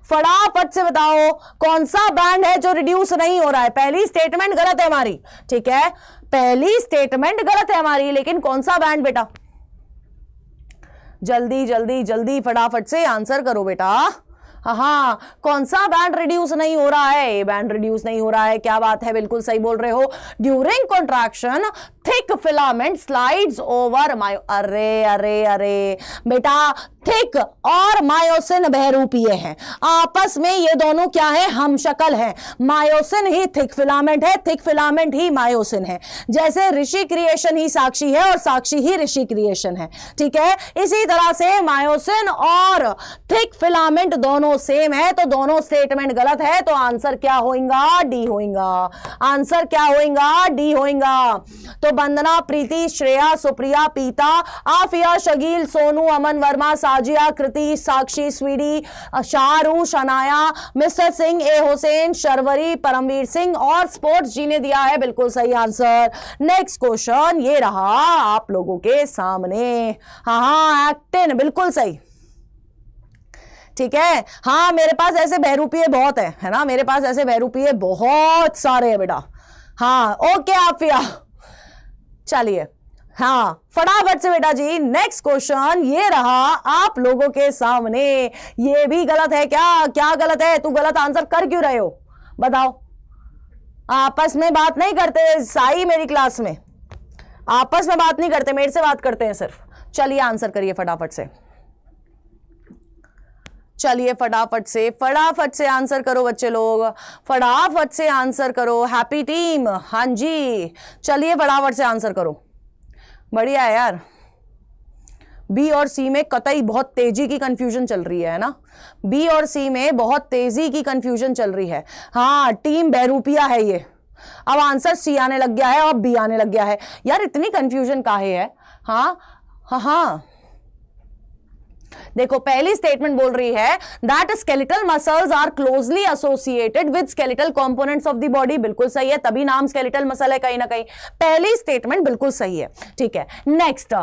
Speaker 1: फटाफट से बताओ कौन सा बैंड है जो रिड्यूस नहीं हो रहा है। पहली स्टेटमेंट गलत है हमारी, ठीक है, पहली स्टेटमेंट गलत है हमारी, लेकिन कौन सा बैंड बेटा? जल्दी जल्दी जल्दी फटाफट से आंसर करो बेटा। हाँ कौन सा बैंड रिड्यूस नहीं हो रहा है? ए बैंड रिड्यूस नहीं हो रहा है, क्या बात है, बिल्कुल सही बोल रहे हो। During contraction thick filament slides over myo, अरे अरे अरे बेटा, थिक और मायोसिन बहरूपीय हैं, आपस में ये दोनों क्या है, हम शक्ल हैं। मायोसिन ही थिक फिलामेंट है, थिक फिलामेंट ही मायोसिन है। जैसे ऋषि क्रिएशन ही साक्षी है और साक्षी ही ऋषि क्रिएशन है, ठीक है। इसी तरह से मायोसिन और थिक फिलामेंट दोनों सेम है, तो दोनों स्टेटमेंट गलत है, तो आंसर क्या होगा, डी होगा। आंसर क्या होगा, डी होगा। तो वंदना, प्रीति, श्रेया, सुप्रिया, पीता, आफिया, शगील, सोनू, अमन वर्मा, साजिया, कृति, साक्षी, स्वीडी, शाहरू, शनाया, मिस्टर सिंह, ए हुसैन, शर्वरी, परमवीर सिंह और स्पोर्ट्स जी ने दिया है बिल्कुल सही आंसर। नेक्स्ट क्वेश्चन ये रहा आप लोगों के सामने। हाँ, एक्टिन बिल्कुल सही, ठीक है। हाँ, मेरे पास ऐसे बहरूपीय बहुत है ना, मेरे पास ऐसे बहरूपीय बहुत सारे हैं बेटा। हाँ, ओके आफिया, चलिए हाँ फटाफट से बेटा जी नेक्स्ट क्वेश्चन ये रहा आप लोगों के सामने। ये भी गलत है क्या, क्या गलत है, तू गलत आंसर कर क्यों रहे हो बताओ। आपस में बात नहीं करते साई, मेरी क्लास में आपस में बात नहीं करते, मेरे से बात करते हैं सिर्फ। चलिए आंसर करिए फटाफट से, चलिए फटाफट से आंसर करो बच्चे लोग, फटाफट से आंसर करो। हैप्पी टीम, हाँ जी चलिए फटाफट से आंसर करो, बढ़िया है यार। बी और सी में कतई बहुत तेजी की कंफ्यूजन चल रही है ना, बी और सी में बहुत तेजी की कंफ्यूजन चल रही है। हाँ, टीम बहरूपिया है ये। अब आंसर सी आने लग गया है और बी आने लग गया है यार, इतनी कंफ्यूजन काहे है। हाँ हाँ हाँ, देखो पहली स्टेटमेंट बोल रही है that skeletal muscles are closely associated with skeletal components of the body, बिल्कुल सही है, तभी नाम स्केलेटल मसल है कहीं ना कहीं। पहली स्टेटमेंट बिल्कुल सही है, ठीक है। नेक्स्ट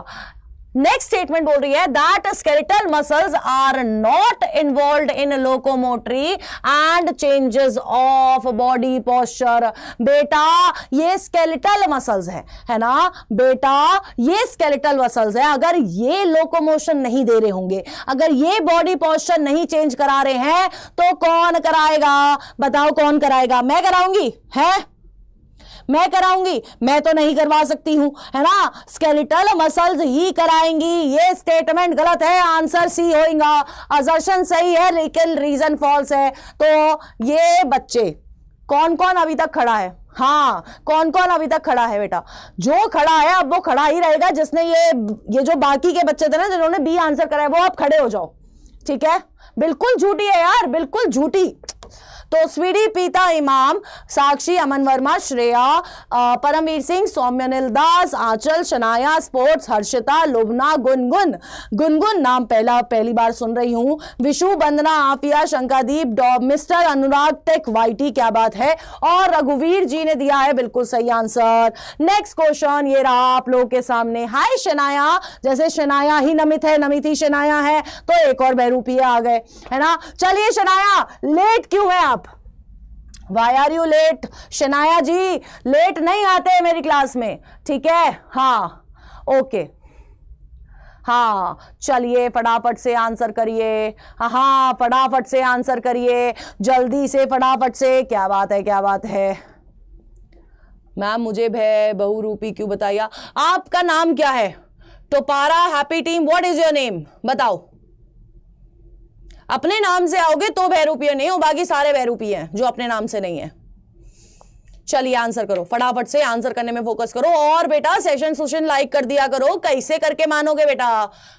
Speaker 1: स्टेटमेंट बोल रही है that skeletal muscles are not involved in locomotory and changes of body posture. बेटा ये स्केलेटल मसल्स है ना बेटा, ये स्केलेटल मसल्स है। अगर ये लोकोमोशन नहीं दे रहे होंगे, अगर ये बॉडी पोस्चर नहीं चेंज करा रहे हैं तो कौन कराएगा बताओ, कौन कराएगा? मैं कराऊंगी, है मैं कराऊंगी, मैं तो नहीं करवा सकती हूं, है ना, स्केलेटल मसल्स ही कराएंगी। ये स्टेटमेंट गलत है, आंसर सी होगा। असर्शन सही है लेकिन रीजन फॉल्स है। तो ये बच्चे कौन कौन अभी तक खड़ा है? हाँ, कौन कौन अभी तक खड़ा है बेटा? जो खड़ा है अब वो खड़ा ही रहेगा, जिसने ये जो बाकी के बच्चे थे ना जिन्होंने बी आंसर करा है वो आप खड़े हो जाओ, ठीक है। बिल्कुल झूठी है यार, बिल्कुल झूठी। तो स्वीडी, पीता, इमाम, साक्षी, अमन वर्मा, श्रेया, परमवीर सिंह, सौम्य नीलदास, आंचल, शनाया, स्पोर्ट्स, हर्षिता, लुबना, गुनगुन नाम पहली बार सुन रही हूं, विशु, वंदना, Aafia, शंकादीप, mister Anurag, tech, YT, क्या बात है, और रघुवीर जी ने दिया है बिल्कुल सही आंसर। नेक्स्ट क्वेश्चन ये रहा आप लोगों के सामने। हाय शनाया, जैसे शनाया ही नमित है, नमित ही शनाया है, तो एक और बहरूपिया आ गए, है ना। चलिए शनाया, लेट क्यों है आप? Why are you late? Shanaya ji late नहीं आते मेरी क्लास में, ठीक है। हाँ ओके, हाँ चलिए फटाफट से आंसर करिए। हाँ फटाफट से आंसर करिए, जल्दी से फटाफट से। क्या बात है, क्या बात है मैम, मुझे बहुरूपी क्यों बताइए? आपका नाम क्या है? टोपारा, happy team, what is your name बताओ। अपने नाम से आओगे तो बहरूपिया नहीं हो, बाकी सारे बहरूपिया हैं जो अपने नाम से नहीं है। चलिए आंसर करो फटाफट से, आंसर करने में फोकस करो। और बेटा सेशन लाइक कर दिया करो, कैसे करके मानोगे बेटा,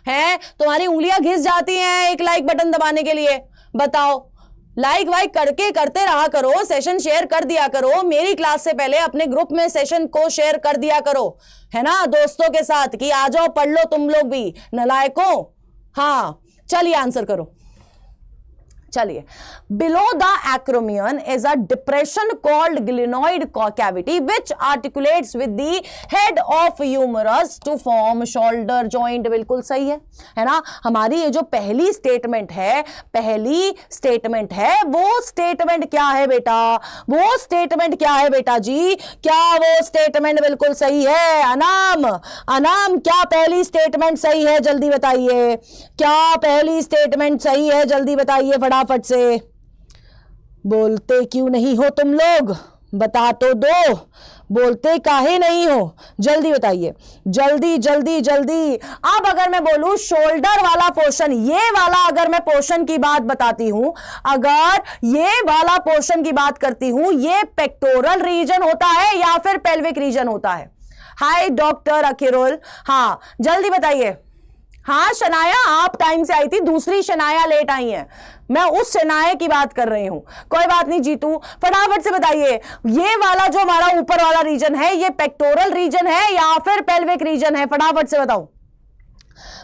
Speaker 1: हैं तुम्हारी उंगलियां घिस जाती हैं एक लाइक बटन दबाने के लिए, बताओ। लाइक वाइक करते रहा करो, सेशन शेयर कर दिया करो। मेरी क्लास से पहले अपने ग्रुप में सेशन को शेयर कर दिया करो, है ना, दोस्तों के साथ, कि आ जाओ पढ़ लो तुम लोग भी, नलायकों। हाँ चलिए आंसर करो। चलिए, below the acromion is a depression called glenoid cavity which articulates with the head of humerus to form shoulder joint. बिल्कुल सही है ना। हमारी ये जो पहली स्टेटमेंट है वो स्टेटमेंट क्या है बेटा? वो स्टेटमेंट क्या है बेटा जी? क्या वो स्टेटमेंट बिल्कुल सही है? अनाम क्या पहली स्टेटमेंट सही है? जल्दी बताइए, क्या पहली स्टेटमेंट सही है? जल्दी बताइए फटाफट से। बोलते क्यों नहीं हो तुम लोग, बता तो दो, बोलते काहे नहीं हो, जल्दी बताइए, जल्दी जल्दी जल्दी। अब अगर मैं बोलूं शोल्डर वाला पोर्शन, ये वाला अगर मैं पोर्शन की बात बताती हूं, अगर ये वाला पोर्शन की बात करती हूं, ये पेक्टोरल रीजन होता है या फिर पेल्विक रीजन होता है? हाय डॉक्टर अखिरुल, हाँ जल्दी बताइए। हाँ शनाया, आप टाइम से आई थी, दूसरी शनाया लेट आई है, मैं उस शनाया की बात कर रही हूं। कोई बात नहीं जीतू, फटाफट से बताइए, ये वाला जो हमारा ऊपर वाला रीजन है, ये पेक्टोरल रीजन है या फिर पेल्विक रीजन है? फटाफट से बताओ,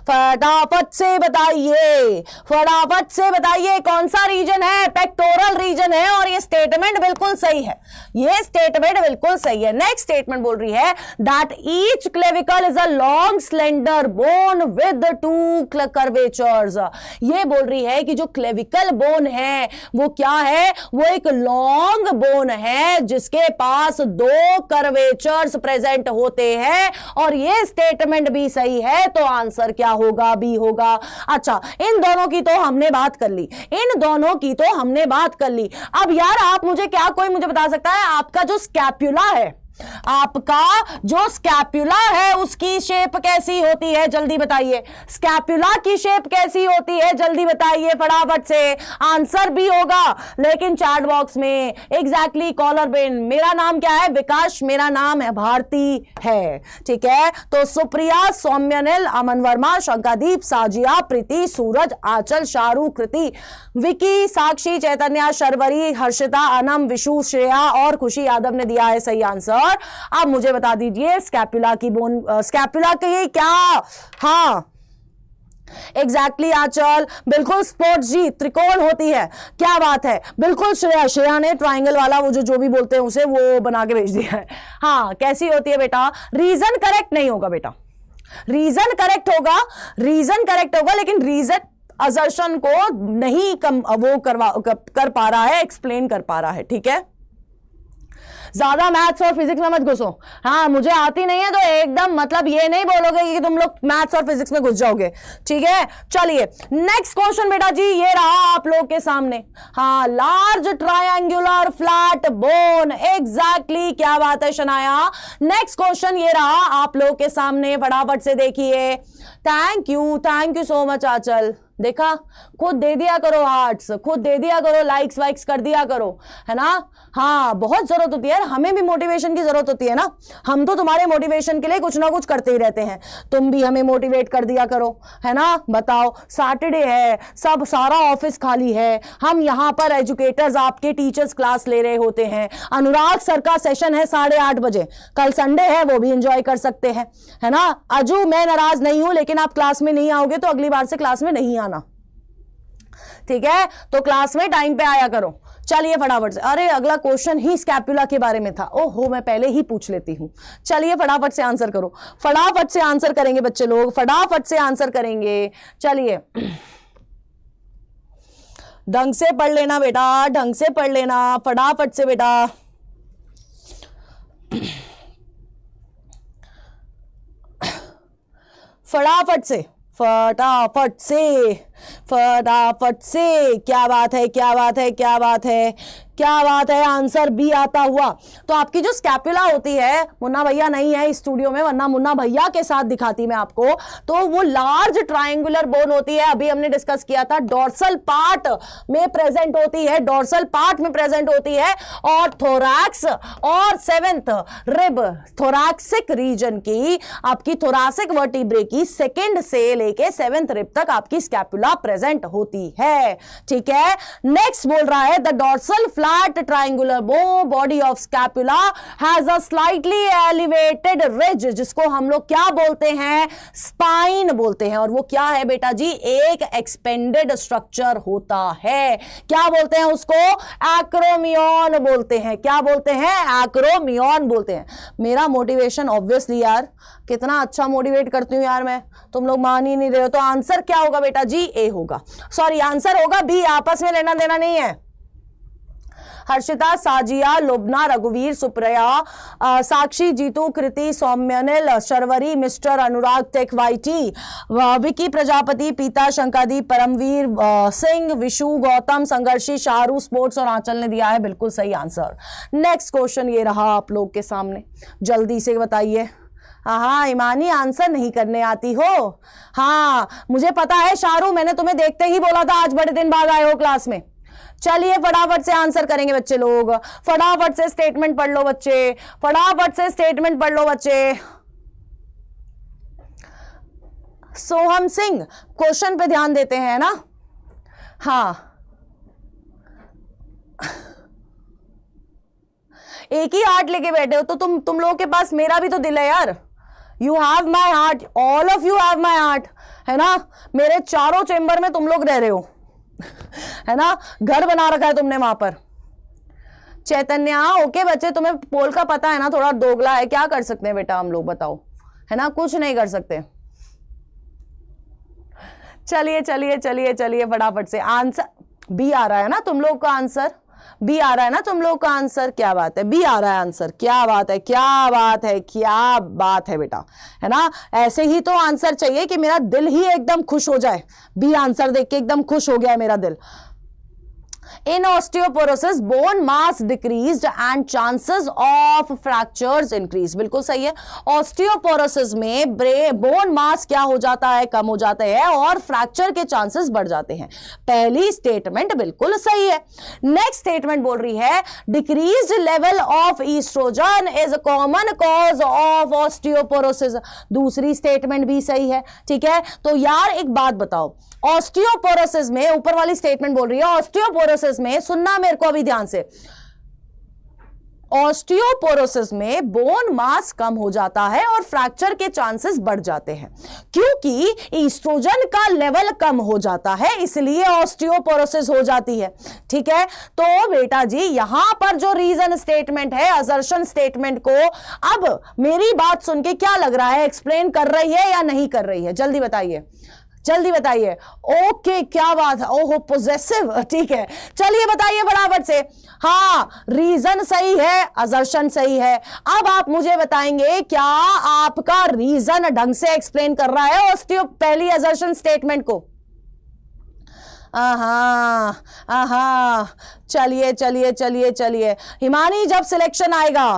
Speaker 1: फटाफट से बताइए, फटाफट से बताइए, कौन सा रीजन है? पेक्टोरल रीजन है। और ये स्टेटमेंट बिल्कुल सही है, ये स्टेटमेंट बिल्कुल सही है। नेक्स्ट स्टेटमेंट बोल रही है that each clavicle is a long slender bone with two curvatures. ये बोल रही है कि जो क्लेविकल बोन है वो क्या है? वो एक लॉन्ग बोन है जिसके पास 2 कर्वेचर्स प्रेजेंट होते हैं। और ये स्टेटमेंट भी सही है, तो आंसर क्या होगा? बी होगा। अच्छा, इन दोनों की तो हमने बात कर ली, इन दोनों की तो हमने बात कर ली। अब यार आप मुझे क्या, कोई मुझे बता सकता है आपका जो स्कैपुला है, आपका जो स्कैपुला है उसकी शेप कैसी होती है? जल्दी बताइए, स्कैपुला की शेप कैसी होती है? जल्दी बताइए फटाफट से। आंसर भी होगा, लेकिन चैट बॉक्स में एग्जैक्टली कॉलर बेन। मेरा नाम क्या है? विकास, मेरा नाम है भारती है, ठीक है। तो सुप्रिया, सौम्यनिल, अमन वर्मा, शंकादीप, साजिया, प्रीति, सूरज, आंचल, शाहरुख, कृति, विकी, साक्षी, चैतन्या, शर्वरी, हर्षिता, अनम, विशु, श्रेया और खुशी यादव ने दिया है सही आंसर। अब मुझे बता दीजिए स्कैपुला की बोन, स्कैपुला की क्या? हाँ एग्जैक्टली आंचल, बिल्कुल स्पोर्ट्स जी, त्रिकोण होती है, क्या बात है, बिल्कुल श्रेया, श्रेया ने ट्राइंगल वाला वो जो भी बोलते हैं उसे वो बना के भेज दिया है। हाँ कैसी होती है बेटा? रीजन करेक्ट नहीं होगा बेटा, रीजन करेक्ट होगा, रीजन करेक्ट होगा, लेकिन रीजन असर्शन को नहीं कर पा रहा है, एक्सप्लेन कर पा रहा है, ठीक है। ज्यादा मैथ्स और फिजिक्स में मत घुसो। हाँ मुझे आती नहीं है तो एकदम मतलब ये नहीं बोलोगे कि तुम लोग मैथ्स और फिजिक्स में घुस जाओगे, ठीक है। चलिए नेक्स्ट क्वेश्चन बेटा जी, ये रहा आप लोग के सामने। हाँ, large triangular flat bone, exactly, क्या बात है शनाया। नेक्स्ट क्वेश्चन ये रहा आप लोग के सामने, फटाफट से देखिए। थैंक यू सो मच आंचल। देखा, खुद दे दिया करो हार्ट्स, खुद दे दिया करो, लाइक्स वाइक्स कर दिया करो, है ना। हाँ बहुत जरूरत होती है, हमें भी मोटिवेशन की जरूरत होती है ना। हम तो तुम्हारे मोटिवेशन के लिए कुछ ना कुछ करते ही रहते हैं, तुम भी हमें मोटिवेट कर दिया करो, है ना। बताओ, सैटरडे है, सब सारा ऑफिस खाली है, हम यहाँ पर एजुकेटर्स आपके टीचर्स क्लास ले रहे होते हैं। अनुराग सर का सेशन है 8:30 बजे, कल संडे है, वो भी एंजॉय कर सकते हैं, है ना। अजू मैं नाराज नहीं हूं, लेकिन आप क्लास में नहीं आओगे तो अगली बार से क्लास में नहीं आना, ठीक है। तो क्लास में टाइम पे आया करो। चलिए फटाफट से, अरे अगला क्वेश्चन ही स्कैपुला के बारे में था, ओहो मैं पहले ही पूछ लेती हूं। चलिए फटाफट से आंसर करो, फटाफट से आंसर करेंगे बच्चे लोग, फटाफट से आंसर करेंगे। चलिए ढंग से पढ़ लेना बेटा, ढंग से पढ़ लेना, फटाफट से बेटा। फटाफट से, फटाफट से, फटाफट से। क्या बात है, क्या बात है, क्या बात है, क्या बात है। आंसर बी आता हुआ। तो आपकी जो स्कैपुला होती है, मुन्ना भैया नहीं है स्टूडियो में, वरना मुन्ना भैया के साथ दिखाती मैं आपको, तो वो लार्ज ट्रायंगुलर बोन होती है। अभी हमने डिस्कस किया था, डोर्सल पार्ट में प्रेजेंट होती है, डोर्सल पार्ट में प्रेजेंट होती है। और थोरैक्स और 7th रिब, थोरैक्सिक रीजन की, आपकी थोरैसिक वर्टिब्रे की 2nd से लेके 7th रिब तक आपकी स्कैपुला प्रेजेंट होती है, ठीक है। नेक्स्ट बोल रहा है the dorsal flat triangular body of scapula has a slightly elevated ridge, जिसको हम लोग क्या बोलते हैं? स्पाइन बोलते हैं। और वो क्या है बेटा जी? एक एक्सपेंडेड स्ट्रक्चर होता है। क्या बोलते हैं उसको? एक्रोमियन बोलते हैं। क्या बोलते हैं? एक्रोमियन बोलते हैं। मेरा मोटिवेशन ऑब्वियसली यार, कितना अच्छा मोटिवेट करती हूं यार मैं, तुम लोग मान ही नहीं रहे हो। तो आंसर क्या होगा बेटा जी? ए होगा, सॉरी आंसर होगा बी, आपस में लेना देना नहीं है। हर्षिता, साजिया, लुबना, रघुवीर, सुप्रिया, साक्षी, जीतू, कृति, सौम्यनिल, Sharvari, mister Anurag, tech YT, Vicky Prajapati, पीता, शंकादीप, परमवीर सिंह, विशु, गौतम, संघर्षी, शाहरू, स्पोर्ट्स और आंचल ने दिया है बिल्कुल सही आंसर। नेक्स्ट क्वेश्चन ये रहा आप लोग के सामने, जल्दी से बताइए। हाँ ईमानी, आंसर नहीं करने आती हो? हाँ मुझे पता है शाहरू, मैंने तुम्हें देखते ही बोला था आज बड़े दिन बाद आए हो क्लास में। चलिए फटाफट से आंसर करेंगे बच्चे लोग, फटाफट से स्टेटमेंट पढ़ लो बच्चे, फटाफट से स्टेटमेंट पढ़ लो बच्चे। सोहम सिंह, क्वेश्चन पे ध्यान देते हैं ना? हाँ एक ही हार्ट लेके बैठे हो तो तुम लोगों के पास मेरा भी तो दिल है यार। You have my heart, all of you have my heart, है ना? मेरे चारों चेंबर में तुम लोग रह रहे हो, है ना? घर बना रखा है तुमने वहां पर। चैतन्य, ओके बच्चे, तुम्हें पोल का पता है ना, थोड़ा दोगला है, क्या कर सकते हैं बेटा हम लोग, बताओ, है ना? कुछ नहीं कर सकते। चलिए चलिए चलिए चलिए फटाफट से आंसर। बी आ रहा है ना तुम लोग का आंसर? बी आ रहा है ना तुम लोग का आंसर? क्या बात है, बी आ रहा है आंसर, क्या बात है, क्या बात है, क्या बात है बेटा, है ना? ऐसे ही तो आंसर चाहिए कि मेरा दिल ही एकदम खुश हो जाए। बी आंसर देख के एकदम खुश हो गया है मेरा दिल। In osteoporosis, bone mass decreased and chances of fractures increase. बिल्कुल सही है। Osteoporosis में bone mass क्या हो जाता है? कम हो जाता है और फ्रैक्चर के चांसेस बढ़ जाते हैं। पहली स्टेटमेंट बिल्कुल सही है। नेक्स्ट स्टेटमेंट बोल रही है decreased level of estrogen is common cause of osteoporosis. दूसरी स्टेटमेंट भी सही है, ठीक है? तो यार एक बात बताओ, ऑस्टियोपोरोसिस में, ऊपर वाली स्टेटमेंट बोल रही है ऑस्टियोपोरोसिस में, सुनना मेरे को अभी ध्यान से, ऑस्टियोपोरोसिस में बोन मास कम हो जाता है और फ्रैक्चर के चांसेस बढ़ जाते हैं क्योंकि ईस्ट्रोजन का लेवल कम हो जाता है, इसलिए ऑस्टियोपोरोसिस हो जाती है, ठीक है? तो बेटा जी यहां पर जो रीजन स्टेटमेंट है, असर्शन स्टेटमेंट को अब मेरी बात सुन के क्या लग रहा है, एक्सप्लेन कर रही है या नहीं कर रही है? जल्दी बताइए, जल्दी बताइए। ओके क्या बात है, ओहो पॉजेसिव, ठीक है। चलिए बताइए फटाफट से। हाँ रीजन सही है, असर्शन सही है। अब आप मुझे बताएंगे क्या आपका रीजन ढंग से एक्सप्लेन कर रहा है ऑस्टियो पहली असर्शन स्टेटमेंट को? चलिए चलिए चलिए चलिए हिमानी, जब सिलेक्शन आएगा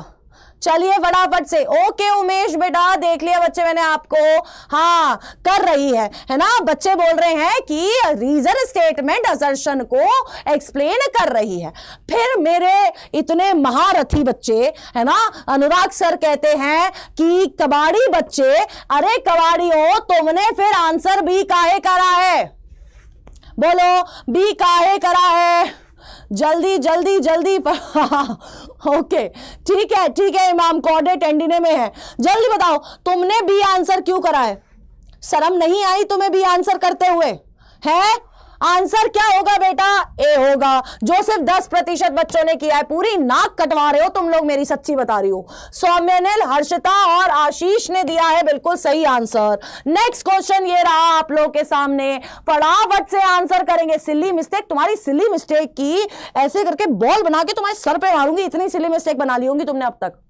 Speaker 1: चलिए फटाफट से। ओके उमेश बेटा, देख लिया बच्चे मैंने आपको, हाँ कर रही है ना? बच्चे बोल रहे हैं कि रीजन स्टेटमेंट असर्शन को एक्सप्लेन कर रही है। फिर मेरे इतने महारथी बच्चे, है ना, अनुराग सर कहते हैं कि कबाड़ी बच्चे, अरे कबाड़ी हो तुमने फिर आंसर बी काहे करा है? बोलो बी काहे करा है? जल्दी जल्दी जल्दी ओके ठीक है इमाम कॉर्डे टेंडिने में है, जल्दी बताओ तुमने बी आंसर क्यों करा है? शर्म नहीं आई तुम्हें बी आंसर करते हुए? है आंसर क्या होगा बेटा? ए होगा, जो सिर्फ 10% बच्चों ने किया है। पूरी नाक कटवा रहे हो तुम लोग, मेरी सच्ची बता रही हूं। सौम्यनिल, हर्षिता और आशीष ने दिया है बिल्कुल सही आंसर। नेक्स्ट क्वेश्चन ये रहा आप लोग के सामने, फटाफट से आंसर करेंगे। सिली मिस्टेक, तुम्हारी सिली मिस्टेक की ऐसे करके बॉल बना के तुम्हारे सर पे मारूंगी, इतनी सिली मिस्टेक बना ली होंगी तुमने अब तक।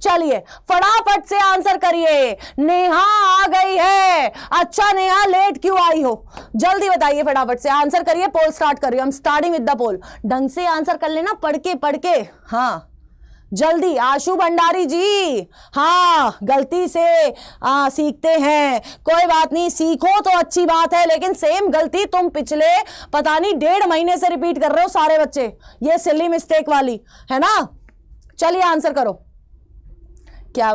Speaker 1: चलिए फटाफट से आंसर करिए। नेहा आ गई है, अच्छा नेहा लेट क्यों आई हो? जल्दी बताइए फटाफट से आंसर करिए। पोल स्टार्ट करिए, हम स्टार्टिंग विद द पोल। ढंग से आंसर कर लेना, पढ़ के। हाँ जल्दी। आशु भंडारी जी, हाँ गलती से सीखते हैं, कोई बात नहीं, सीखो तो अच्छी बात है, लेकिन सेम गलती तुम पिछले पता नहीं 1.5 महीने से रिपीट कर रहे हो सारे बच्चे, ये सिली मिस्टेक वाली, है ना? चलिए आंसर करो। क्या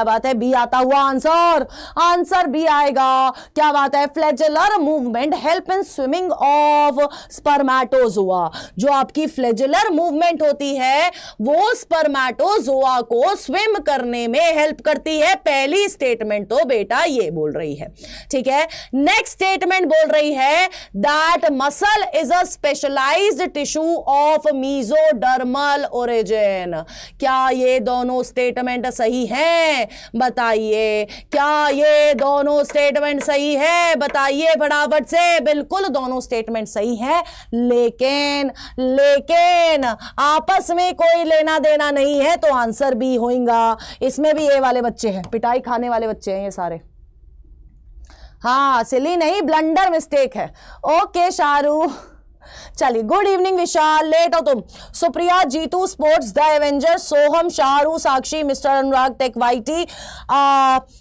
Speaker 1: बात है, बी आता हुआ आंसर बी आएगा। क्या बात है, flagellar movement help in swimming of spermatozoa. जो आपकी फ्लैजेलर मूवमेंट होती है वो स्पर्मेटोजोआ को स्विम करने में हेल्प करती है। पहली स्टेटमेंट तो बेटा ये बोल रही है, ठीक है। नेक्स्ट स्टेटमेंट बोल रही है that muscle is a specialised tissue of mesodermal origin. क्या ये दोनों स्टेटमेंट सही सही हैं? बताइए, क्या ये दोनों स्टेटमेंट सही है? बताइए फटाफट से। बिल्कुल दोनों स्टेटमेंट सही है, लेकिन आपस में कोई लेना देना नहीं है, तो आंसर बी होगा। इसमें भी ये वाले बच्चे हैं, पिटाई खाने वाले बच्चे हैं ये सारे। हाँ, सिली नहीं, ब्लंडर मिस्टेक है। ओके शाहरुख, चलिए। गुड इवनिंग विशाल, लेट हो तुम। Supriya, Jeetu sports, the avenger, Soham, Shahrukh, Sakshi, mister Anurag, tech YT,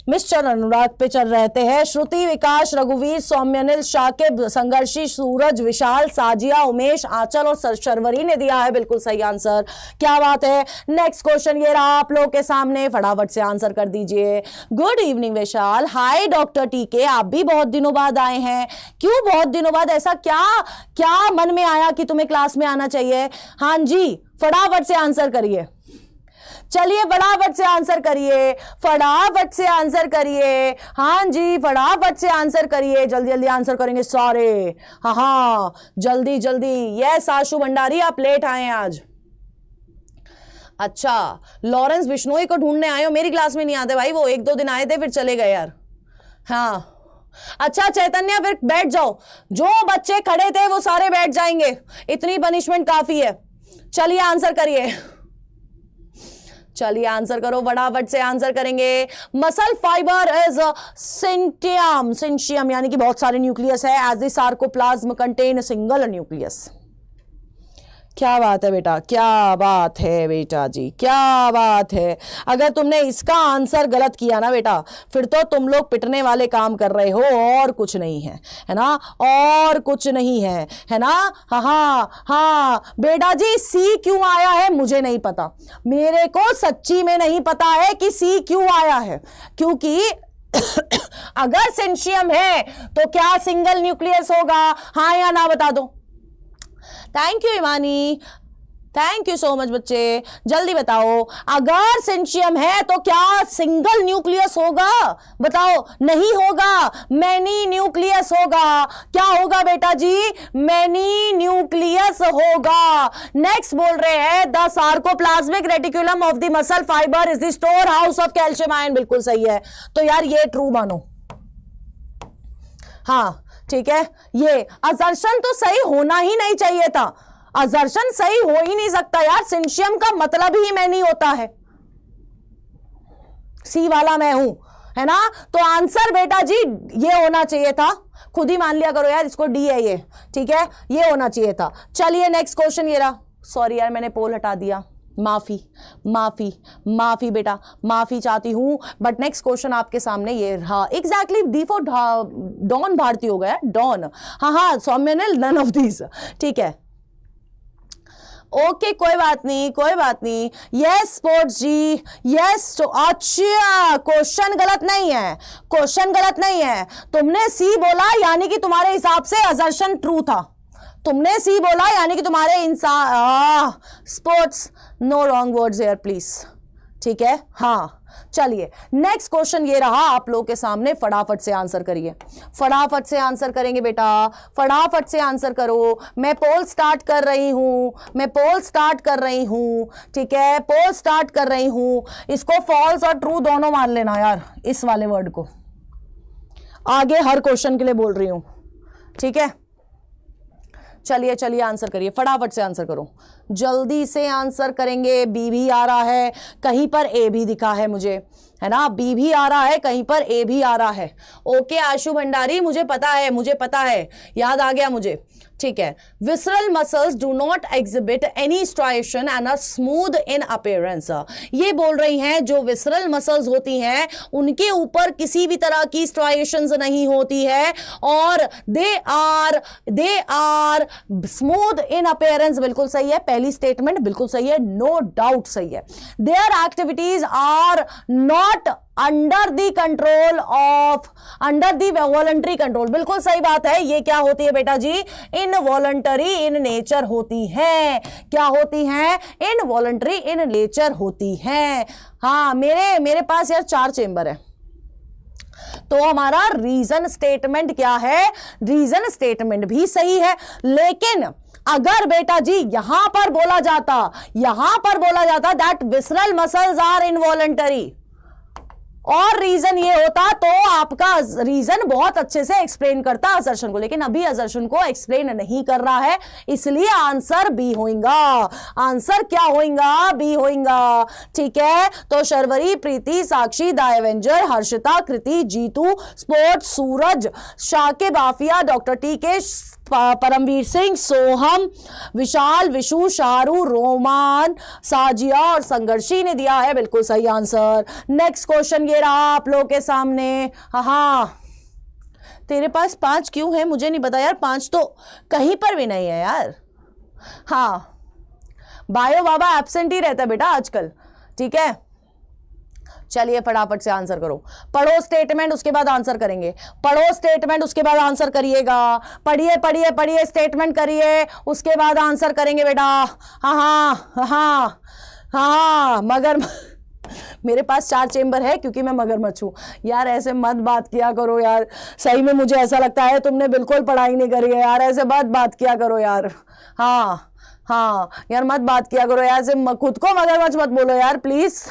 Speaker 1: mister Anurag पे चल रहते हैं, श्रुति, विकास, रघुवीर, सौम्यनिल, शाकिब, संघर्षी, सूरज, विशाल, साजिया, उमेश, आंचल और शर्वरी ने दिया है बिल्कुल सही आंसर। क्या बात है। नेक्स्ट क्वेश्चन ये रहा आप लोग के सामने, फटाफट से आंसर कर दीजिए। गुड इवनिंग विशाल, हाय डॉक्टर टीके, आप भी बहुत दिनों बाद आए हैं। क्यों बहुत दिनों बाद? ऐसा क्या मन में आया कि तुम्हें क्लास में आना चाहिए? हाँ जी, फटाफट से आंसर करिए। चलिए फटाफट से आंसर करिए, फटाफट से आंसर करिए। हाँ जी, फटाफट से आंसर करिए, जल्दी जल्दी आंसर करेंगे सारे। हाँ, जल्दी जल्दी। यस आशु भंडारी, आप लेट आए हैं आज। अच्छा, लॉरेंस बिश्नोई को ढूंढने आए हो? मेरी क्लास में नहीं आते भाई, वो 1-2 दिन आए थे फिर चले गए यार। हाँ, अच्छा चैतन्य, फिर बैठ जाओ। जो बच्चे खड़े थे वो सारे बैठ जाएंगे, इतनी पनिशमेंट काफी है। चलिए आंसर करिए, चलिए आंसर करो, फटाफट से आंसर करेंगे। मसल फाइबर इज सिंशियम यानी कि बहुत सारे न्यूक्लियस है। As the sarcoplasm contain single nucleus. क्या बात है बेटा, क्या बात है बेटा जी, क्या बात है। अगर तुमने इसका आंसर गलत किया ना बेटा, फिर तो तुम लोग पिटने वाले काम कर रहे हो, और कुछ नहीं है, है ना, और कुछ नहीं है, है ना। हाँ बेटा जी, सी क्यों आया है मुझे नहीं पता, मेरे को सच्ची में नहीं पता है कि सी क्यों आया है, क्योंकि अगर सिंशियम है तो क्या सिंगल न्यूक्लियस होगा? हाँ या ना बता दो। Thank you Imani, thank you so much बच्चे, जल्दी बताओ। अगर सिंशियम है तो क्या सिंगल न्यूक्लियस होगा? बताओ। नहीं होगा, मैनी न्यूक्लियस होगा। क्या होगा बेटा जी? मैनी न्यूक्लियस होगा। नेक्स्ट बोल रहे हैं, the sarcoplasmic reticulum of the muscle fibre is the store house of calcium ion. बिल्कुल सही है, तो यार ये ट्रू मानो। हाँ ठीक है, ये असर्शन तो सही होना ही नहीं चाहिए था, असर्शन सही हो ही नहीं सकता यार, सिंशियम का मतलब ही मैं नहीं होता है, सी वाला मैं हूं, है ना। तो आंसर बेटा जी ये होना चाहिए था, खुद ही मान लिया करो यार, इसको डी है ये, ठीक है, ये होना चाहिए था। चलिए नेक्स्ट क्वेश्चन ये रहा। सॉरी यार, मैंने पोल हटा दिया, माफी बेटा, माफी चाहती हूं। बट नेक्स्ट क्वेश्चन आपके सामने ये रहा। Exactly D for dawn Bharti हो गया, डॉन। हाँ सौम्यनिल, नन ऑफ दीज, ठीक है, ओके कोई बात नहीं। यस स्पोर्ट्स जी, यस। तो अच्छा, क्वेश्चन गलत नहीं है, तुमने सी बोला यानी कि तुम्हारे हिसाब से असर्शन ट्रू था, तुमने सी बोला यानी कि तुम्हारे इंसान sports, no wrong words here please, ठीक है। हाँ चलिए नेक्स्ट क्वेश्चन ये रहा आप लोगों के सामने, फटाफट से आंसर करिए, फटाफट से आंसर करेंगे बेटा, फटाफट से आंसर करो। मैं पोल स्टार्ट कर रही हूं, ठीक है, पोल स्टार्ट कर रही हूं। इसको फॉल्स और ट्रू दोनों मान लेना यार, इस वाले वर्ड को आगे हर क्वेश्चन के लिए बोल रही हूं, ठीक है। चलिए आंसर करिए, फटाफट से आंसर करो, जल्दी से आंसर करेंगे। बी भी आ रहा है, कहीं पर ए भी दिखा है मुझे, है ना, बी भी आ रहा है, कहीं पर ए भी आ रहा है। ओके आशु भंडारी, मुझे पता है, याद आ गया मुझे, ठीक है। Visceral muscles do not exhibit any striation and are smooth in appearance. ये बोल रही हैं जो विसरल मसल्स होती हैं उनके ऊपर किसी भी तरह की स्ट्राइएशंस नहीं होती है, और they are smooth in appearance. बिल्कुल सही है, पहली स्टेटमेंट बिल्कुल सही है, नो डाउट सही है। Their activities are not under the voluntary control. बिल्कुल सही बात है, ये क्या होती है बेटा जी? इनवॉलंटरी इन नेचर होती है। क्या होती हैं? इनवॉलंटरी इन नेचर होती हैं। हाँ मेरे पास यार 4 चेंबर है, तो हमारा रीजन स्टेटमेंट क्या है? रीजन स्टेटमेंट भी सही है, लेकिन अगर बेटा जी यहां पर बोला जाता that visceral muscles are involuntary, और रीजन ये होता तो आपका रीजन बहुत अच्छे से एक्सप्लेन करता असर्शन को, लेकिन अभी असर्शन को एक्सप्लेन नहीं कर रहा है, इसलिए आंसर बी होगा। आंसर क्या होगा? बी होगा। ठीक है, तो Sharvari, Preeti, Sakshi, the avenger, Harshita, Kriti, Jeetu, sport, Suraj, Shakib, Afiya, doctor T K, Paramvir Singh, Soham, Vishal, Vishu, Shahru, Roman, Sajiya और संघर्षी ने दिया है बिल्कुल सही आंसर। नेक्स्ट क्वेश्चन ये रहा आप लोगों के सामने। हाँ, तेरे पास 5 क्यों है मुझे नहीं पता यार, 5 तो कहीं पर भी नहीं है यार। हाँ, बायो बाबा एब्सेंट ही रहता है बेटा आजकल। ठीक है, चलिए फटाफट से आंसर करो। पढ़ो स्टेटमेंट, उसके बाद आंसर करेंगे। पढ़ो स्टेटमेंट, उसके बाद आंसर करिएगा। पढ़िए पढ़िए पढ़िए, स्टेटमेंट करिए, उसके बाद आंसर करेंगे बेटा। हाँ हाँ हाँ हाँ, मगर मेरे पास 4 चेंबर है क्योंकि मैं मगरमच्छ हूं। यार ऐसे मत बात किया करो यार, सही में मुझे ऐसा लगता है तुमने बिल्कुल पढ़ाई नहीं करी है यार, ऐसे मत बात किया करो यार। हाँ हाँ यार, मत बात किया करो यार, ऐसे खुद को मगरमच्छ मत बोलो यार प्लीज।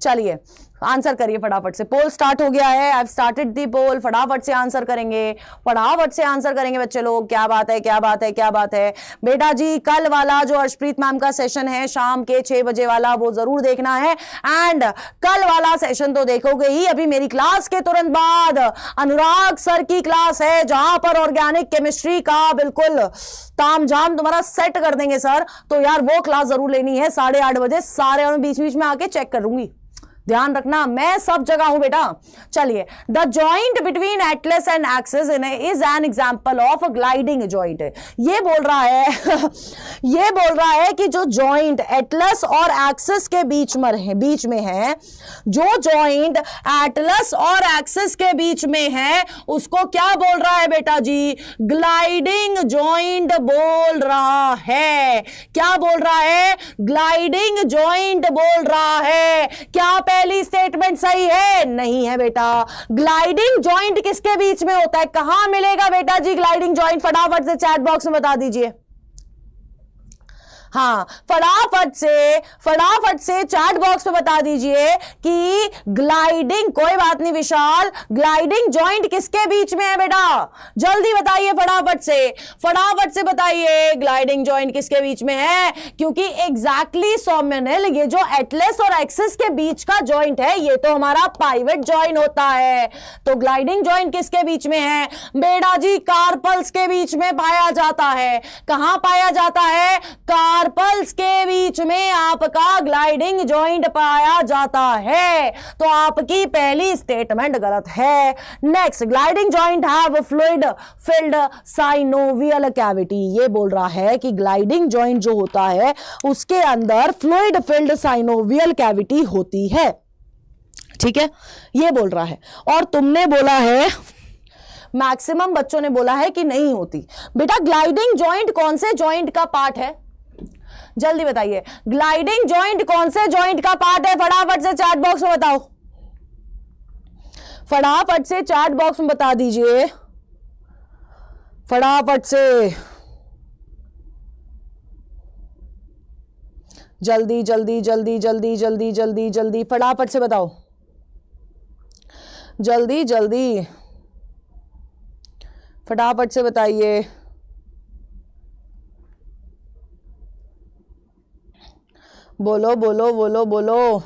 Speaker 1: चलिए आंसर करिए फटाफट से। पोल स्टार्ट हो गया है, आई हैव स्टार्टेड दी पोल। फटाफट से आंसर करेंगे, फटाफट से आंसर करेंगे बच्चे लोग। क्या बात है, क्या बात है, क्या बात है बेटा जी। कल वाला जो अर्शप्रीत मैम का सेशन है शाम के 6 बजे वाला, वो जरूर देखना है। एंड कल वाला सेशन तो देखोगे ही, अभी मेरी क्लास के तुरंत बाद अनुराग सर की क्लास है जहां पर ऑर्गेनिक केमिस्ट्री का बिल्कुल तामझाम तुम्हारा सेट कर देंगे सर। तो यार वो क्लास जरूर लेनी है 8:30 बजे। सारे मैं बीच बीच में आके चेक करूंगी, ध्यान रखना, मैं सब जगह हूं बेटा। चलिए, the joint between Atlas and axis is an example of gliding joint. ये बोल रहा है ये बोल रहा है कि जो जॉइंट एटलस और एक्सिस के बीच में है, जो जॉइंट एटलस और एक्सिस के बीच में है, उसको क्या बोल रहा है बेटा जी? ग्लाइडिंग जॉइंट बोल रहा है। क्या बोल रहा है? ग्लाइडिंग जॉइंट बोल रहा है। क्या पहली स्टेटमेंट सही है? नहीं है बेटा। ग्लाइडिंग जॉइंट किसके बीच में होता है? कहां मिलेगा बेटा जी ग्लाइडिंग जॉइंट? फटाफट से चैट बॉक्स में बता दीजिए। हाँ, फटाफट से चैट बॉक्स में बता दीजिए कि ग्लाइडिंग, कोई बात नहीं विशाल, ग्लाइडिंग जॉइंट किसके बीच में है बेटा? जल्दी बताइए, फटाफट से बताइए ग्लाइडिंग जॉइंट किसके बीच में है। क्योंकि एग्जैक्टली सौम्यनिल, ये जो एटलस और एक्सिस के बीच का जॉइंट है, ये तो हमारा पाइवट जॉइंट होता है। तो ग्लाइडिंग जॉइंट किसके बीच में है बेटा जी? कार्पल्स के बीच में पाया जाता है। कहां पाया जाता है? कार्पल्स के बीच में आपका ग्लाइडिंग जॉइंट पाया जाता है। तो आपकी पहली स्टेटमेंट गलत है। Next, gliding joint have fluid filled synovial cavity. ये बोल रहा है कि ग्लाइडिंग जॉइंट जो होता है उसके अंदर फ्लूइड फिल्ड साइनोवियल कैविटी होती है। ठीक है, ये बोल रहा है। और तुमने बोला है, मैक्सिमम बच्चों ने बोला है कि नहीं होती। बेटा ग्लाइडिंग जॉइंट कौन से जॉइंट का पार्ट है? जल्दी बताइए, ग्लाइडिंग जॉइंट कौन से जॉइंट का पार्ट है? फटाफट से चैट बॉक्स में बताओ, फटाफट से चैट बॉक्स में बता दीजिए, फटाफट से, जल्दी जल्दी जल्दी जल्दी जल्दी जल्दी जल्दी फटाफट से बताओ, जल्दी जल्दी फटाफट से बताइए। बोलो बोलो बोलो बोलो।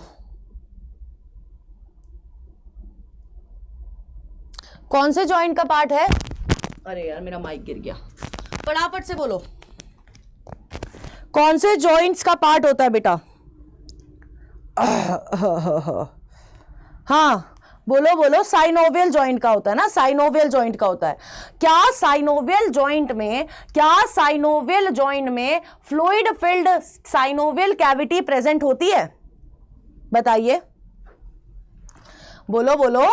Speaker 1: कौन से जॉइंट का पार्ट है? अरे यार मेरा माइक गिर गया, फटाफट से बोलो। कौन से जॉइंट्स का पार्ट होता है बेटा? हाँ बोलो बोलो। साइनोवियल जॉइंट का होता है ना, साइनोवियल जॉइंट का होता है। क्या साइनोवियल जॉइंट में fluid filled synovial cavity present होती है? बताइए, बोलो बोलो।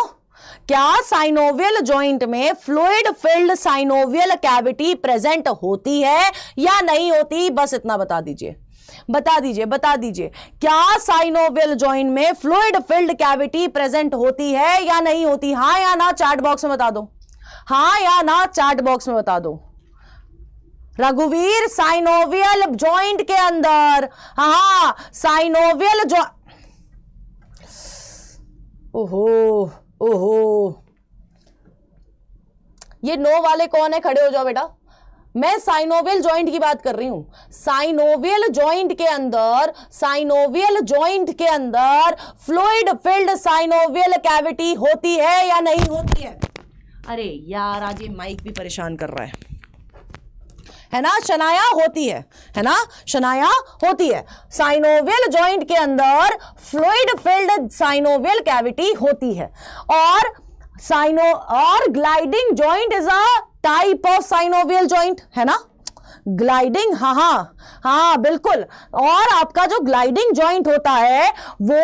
Speaker 1: क्या साइनोवियल जॉइंट में fluid filled synovial cavity present होती है या नहीं होती? बस इतना बता दीजिए, बता दीजिए, बता दीजिए। क्या साइनोवियल जॉइंट में फ्लूइड फिल्ड कैविटी प्रेजेंट होती है या नहीं होती? हाँ या ना चैट बॉक्स में बता दो, हाँ या ना चैट बॉक्स में बता दो। रघुवीर, साइनोवियल जॉइंट के अंदर, हाँ साइनोवियल ओहो ओहो, ये नो वाले कौन है? खड़े हो जाओ बेटा। मैं साइनोवियल जॉइंट की बात कर रही हूं। साइनोवियल जॉइंट के अंदर फ्लूइड फिल्ड साइनोवियल कैविटी होती है या नहीं होती है? अरे यार, आज ये माइक भी परेशान कर रहा है ना? शनाया होती है ना? शनाया होती है। साइनोवियल जॉइंट के अंदर फ्लूइड फिल्ड साइनोवियल कैविटी होती है। और gliding joint is a type of synovial joint, है ना? ग्लाइडिंग, हाँ बिल्कुल। और आपका जो ग्लाइडिंग जॉइंट होता है वो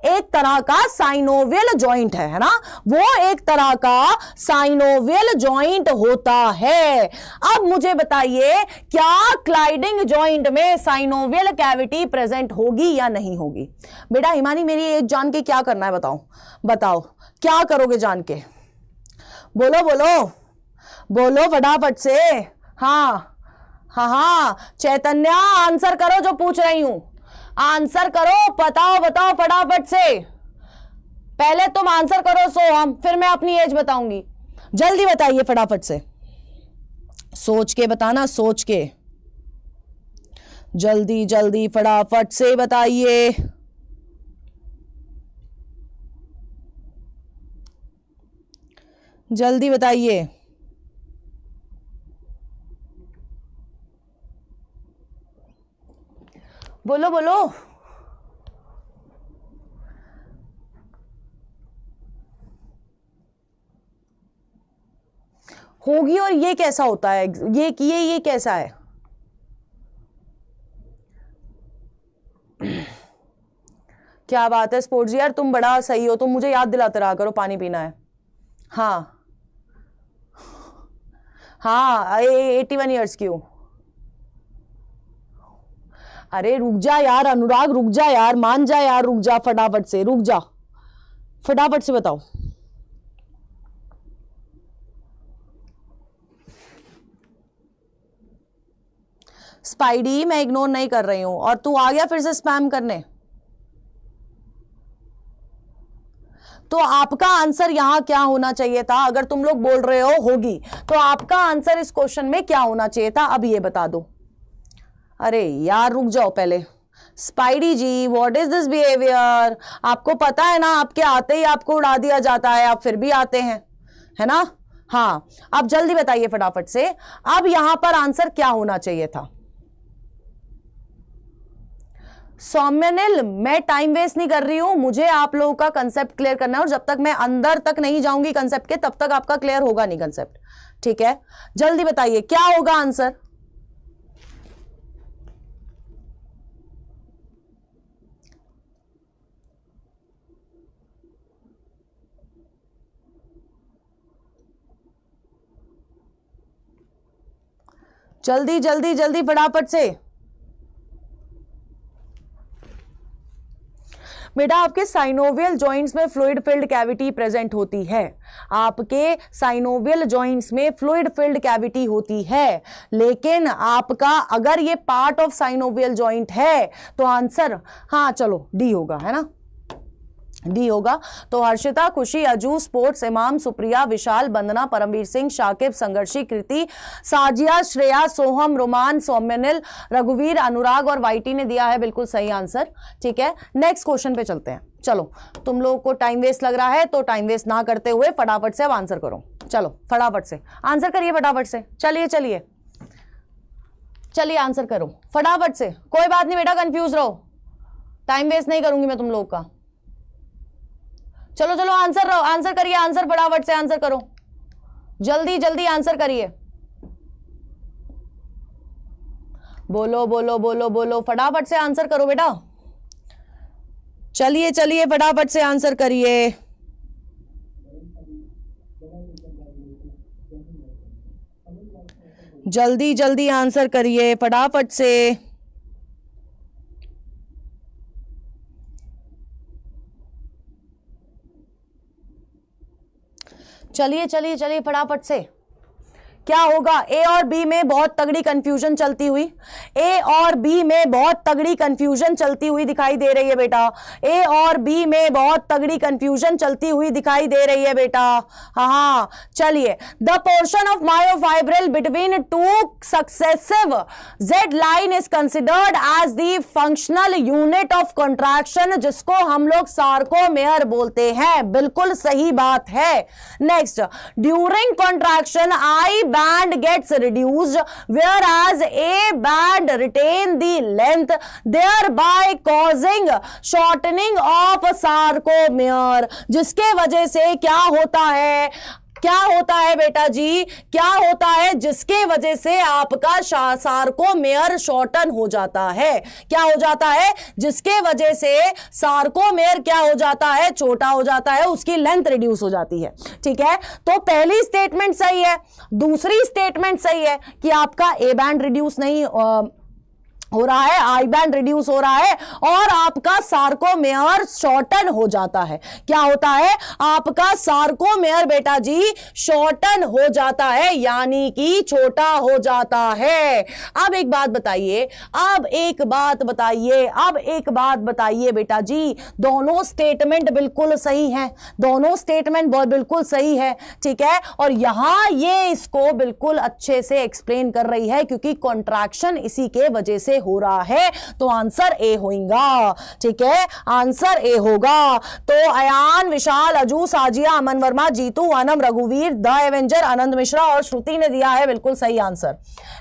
Speaker 1: एक तरह का साइनोवियल जॉइंट है ना? वो एक तरह का साइनोवियल जॉइंट होता है। अब मुझे बताइए, क्या ग्लाइडिंग जॉइंट में साइनोवियल कैविटी प्रेजेंट होगी या नहीं होगी? बेटा हिमानी, मेरी एज जान के क्या करना है? बताओ क्या करोगे जान के? बोलो फटाफट से। हाँ, चैतन्या आंसर करो जो पूछ रही हूं, आंसर करो, बताओ फटाफट से। पहले तुम आंसर करो सोहम, फिर मैं अपनी एज बताऊंगी। जल्दी बताइए फटाफट से, सोच के बताना, सोच के, जल्दी फटाफट से बताइए। जल्दी बताइए। बोलो होगी। और ये कैसा होता है? ये कैसा है? क्या बात है स्पोर्ट्स यार, तुम बड़ा सही हो। तुम मुझे याद दिलाते रहा करो, पानी पीना है। हाँ 81 ईयर्स की हूं। अरे रुक जा यार अनुराग, रुक जा यार, मान जा यार, रुक जा फटाफट से, रुक जा फटाफट से बताओ। स्पाइडी, मैं इग्नोर नहीं कर रही हूं और तू आ गया फिर से स्पैम करने। तो आपका आंसर यहां क्या होना चाहिए था? अगर तुम लोग बोल रहे हो होगी, तो आपका आंसर इस क्वेश्चन में क्या होना चाहिए था? अब ये बता दो। अरे यार रुक जाओ पहले। Spidey ji, what is this behaviour? आपको पता है ना, आपके आते ही आपको उड़ा दिया जाता है, आप फिर भी आते हैं, है ना? हाँ, अब जल्दी बताइए फटाफट से। अब यहां पर आंसर क्या होना चाहिए था? सौम्यनिल, मैं टाइम वेस्ट नहीं कर रही हूं, मुझे आप लोगों का कंसेप्ट क्लियर करना है, और जब तक मैं अंदर तक नहीं जाऊंगी कंसेप्ट के, तब तक आपका क्लियर होगा नहीं कंसेप्ट। ठीक है, जल्दी बताइए क्या होगा आंसर? जल्दी फटाफट से। बेटा आपके साइनोवियल जॉइंट्स में फ्लूइड फिल्ड कैविटी प्रेजेंट होती है। आपके साइनोवियल जॉइंट्स में फ्लूइड फिल्ड कैविटी होती है, लेकिन आपका अगर ये पार्ट ऑफ साइनोवियल जॉइंट है तो आंसर हाँ चलो डी होगा, है ना? डी होगा। तो हर्षिता, खुशी, अजू, स्पोर्ट्स, इमाम, सुप्रिया, विशाल, वंदना, परमवीर सिंह, शाकिब, संघर्षी, कृति, साजिया, श्रेया, सोहम, रोमान, सौम्यनिल, रघुवीर, अनुराग और वाईटी ने दिया है बिल्कुल सही आंसर। ठीक है, नेक्स्ट क्वेश्चन पे चलते हैं। चलो, तुम लोगों को टाइम वेस्ट लग रहा है तो टाइम वेस्ट ना करते हुए फटाफट से अब आंसर करो। चलो फटाफट से आंसर करिए, फटाफट से। चलिए आंसर करो फटाफट से। कोई बात नहीं बेटा, कंफ्यूज रहो, टाइम वेस्ट नहीं करूंगी मैं तुम लोगों का। चलो आंसर करिए, आंसर फटाफट से आंसर करो, जल्दी आंसर करिए। बोलो फटाफट से आंसर करो बेटा। चलिए फटाफट से आंसर करिए। जल्दी आंसर करिए फटाफट से। चलिए फटाफट से। क्या होगा? ए और बी में बहुत तगड़ी कंफ्यूजन चलती हुई, ए और बी में बहुत तगड़ी कंफ्यूजन चलती हुई दिखाई दे रही है बेटा, ए और बी में बहुत तगड़ी कंफ्यूजन चलती हुई दिखाई दे रही है बेटा। हाँ, चलिए, the portion of myofibril between two successive Z line is considered as the functional unit of contraction, जिसको हम लोग सार्कोमेयर बोलते हैं। बिल्कुल सही बात है। Next, during contraction I band gets reduced whereas A band retain the length, thereby causing shortening of sarcomere, जिसके वजह से क्या होता है? क्या होता है बेटा जी? क्या होता है जिसके वजह से आपका सार्कोमेयर शॉर्टन हो जाता है? क्या हो जाता है जिसके वजह से सार्कोमेयर क्या हो जाता है? छोटा हो जाता है, उसकी लेंथ रिड्यूस हो जाती है। ठीक है, तो पहली स्टेटमेंट सही है। दूसरी स्टेटमेंट सही है कि आपका ए बैंड रिड्यूस नहीं हो रहा है, आई बैंड रिड्यूस हो रहा है और आपका सार्कोमेयर शॉर्टन हो जाता है। क्या होता है? आपका सार्कोमेयर बेटा जी शॉर्टन हो जाता है, यानी कि छोटा हो जाता है। अब एक बात बताइए, बेटा जी, दोनों स्टेटमेंट बिल्कुल सही है, दोनों स्टेटमेंट बिल्कुल सही है। ठीक है, और यहां ये इसको बिल्कुल अच्छे से एक्सप्लेन कर रही है, क्योंकि कॉन्ट्रैक्शन इसी के वजह से हो रहा है, तो आंसर ए होगा। ठीक है, आंसर ए होगा। तो अयान, विशाल, अजू, साजिया, अमन वर्मा, जीतू, अनम, रघुवीर, द एवेंजर, आनंद मिश्रा और श्रुति ने दिया है बिल्कुल सही आंसर।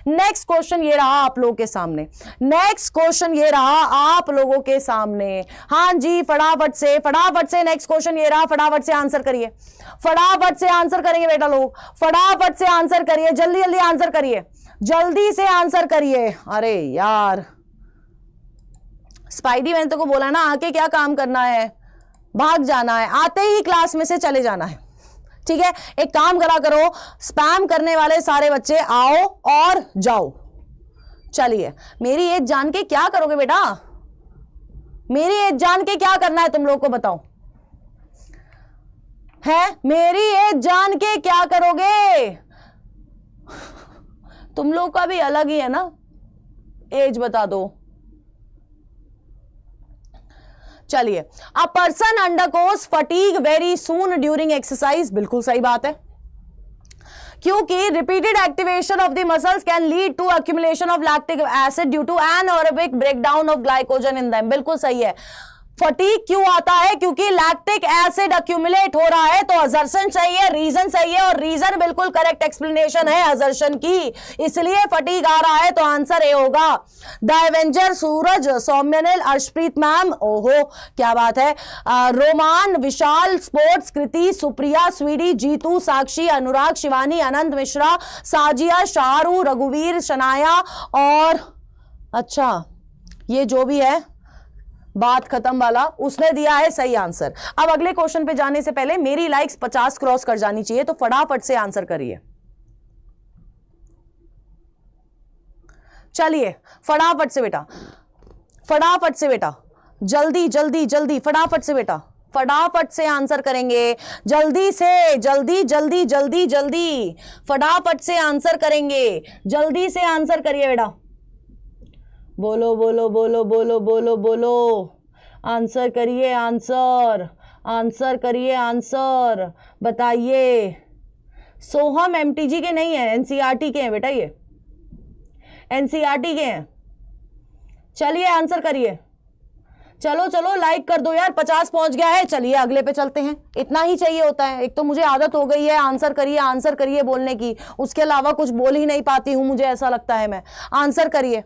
Speaker 1: नेक्स्ट क्वेश्चन ये रहा आप लोगों के सामने, नेक्स्ट क्वेश्चन ये रहा आप लोगों के सामने। हाँ जी, फटाफट से नेक्स्ट क्वेश्चन ये रहा, फटाफट से आंसर करिए, फटाफट से आंसर करेंगे बेटा लोग, फटाफट से आंसर करिए, जल्दी जल्दी आंसर करिए, जल्दी से आंसर करिए। अरे यार स्पाइडी, मैंने तो को बोला ना, आके क्या काम करना है? भाग जाना है, आते ही क्लास में से चले जाना है। ठीक है, एक काम करा करो, स्पैम करने वाले सारे बच्चे आओ और जाओ। चलिए, मेरी एज जान के क्या करोगे बेटा? मेरी एज जान के क्या करना है तुम लोग को बताओ? है, मेरी एज जान के क्या करोगे? तुम लोग का भी अलग ही है ना, एज बता दो। चलिए, a person undergoes fatigue very soon during exercise, बिल्कुल सही बात है, क्योंकि repeated activation of the muscles can lead to accumulation of lactic acid due to anaerobic breakdown of glycogen in them. बिल्कुल सही है। फटीग क्यों आता है? क्योंकि लैक्टिक एसिड अक्यूमुलेट हो रहा है, तो असर्शन चाहिए, रीजन चाहिए, और रीजन बिल्कुल करेक्ट एक्सप्लेनेशन है असर्शन की, इसलिए फटीग आ रहा है, तो आंसर ए होगा। The avenger, Suraj, Soumyanil, Arshpreet ma'am, ओहो क्या बात है, रोमान, विशाल, स्पोर्ट्स, कृति, सुप्रिया, स्वीडी, जीतू, साक्षी, अनुराग, शिवानी, आनंद मिश्रा, साजिया, शारू, रघुवीर, शनाया और अच्छा ये जो भी है बात खत्म वाला, उसने दिया है सही आंसर। अब अगले क्वेश्चन पे जाने से पहले मेरी लाइक्स 50 क्रॉस कर जानी चाहिए, तो फटाफट से आंसर करिए। चलिए फटाफट से बेटा, फटाफट से बेटा, जल्दी जल्दी जल्दी, फटाफट से बेटा, फटाफट से आंसर करेंगे, जल्दी से, जल्दी जल्दी जल्दी जल्दी, फटाफट से आंसर करेंगे, जल्दी से आंसर करिए बेटा। बोलो बोलो बोलो बोलो बोलो बोलो, आंसर करिए, आंसर आंसर करिए, आंसर बताइए। सोहम एमटीजी के नहीं है, एनसीईआरटी के हैं बेटा, ये एनसीईआरटी के हैं। चलिए आंसर करिए, चलो चलो लाइक कर दो यार, 50 पहुंच गया है। चलिए अगले पे चलते हैं, इतना ही चाहिए होता है। एक तो मुझे आदत हो गई है आंसर करिए बोलने की, उसके अलावा कुछ बोल ही नहीं पाती हूं, मुझे ऐसा लगता है। मैं आंसर करिए,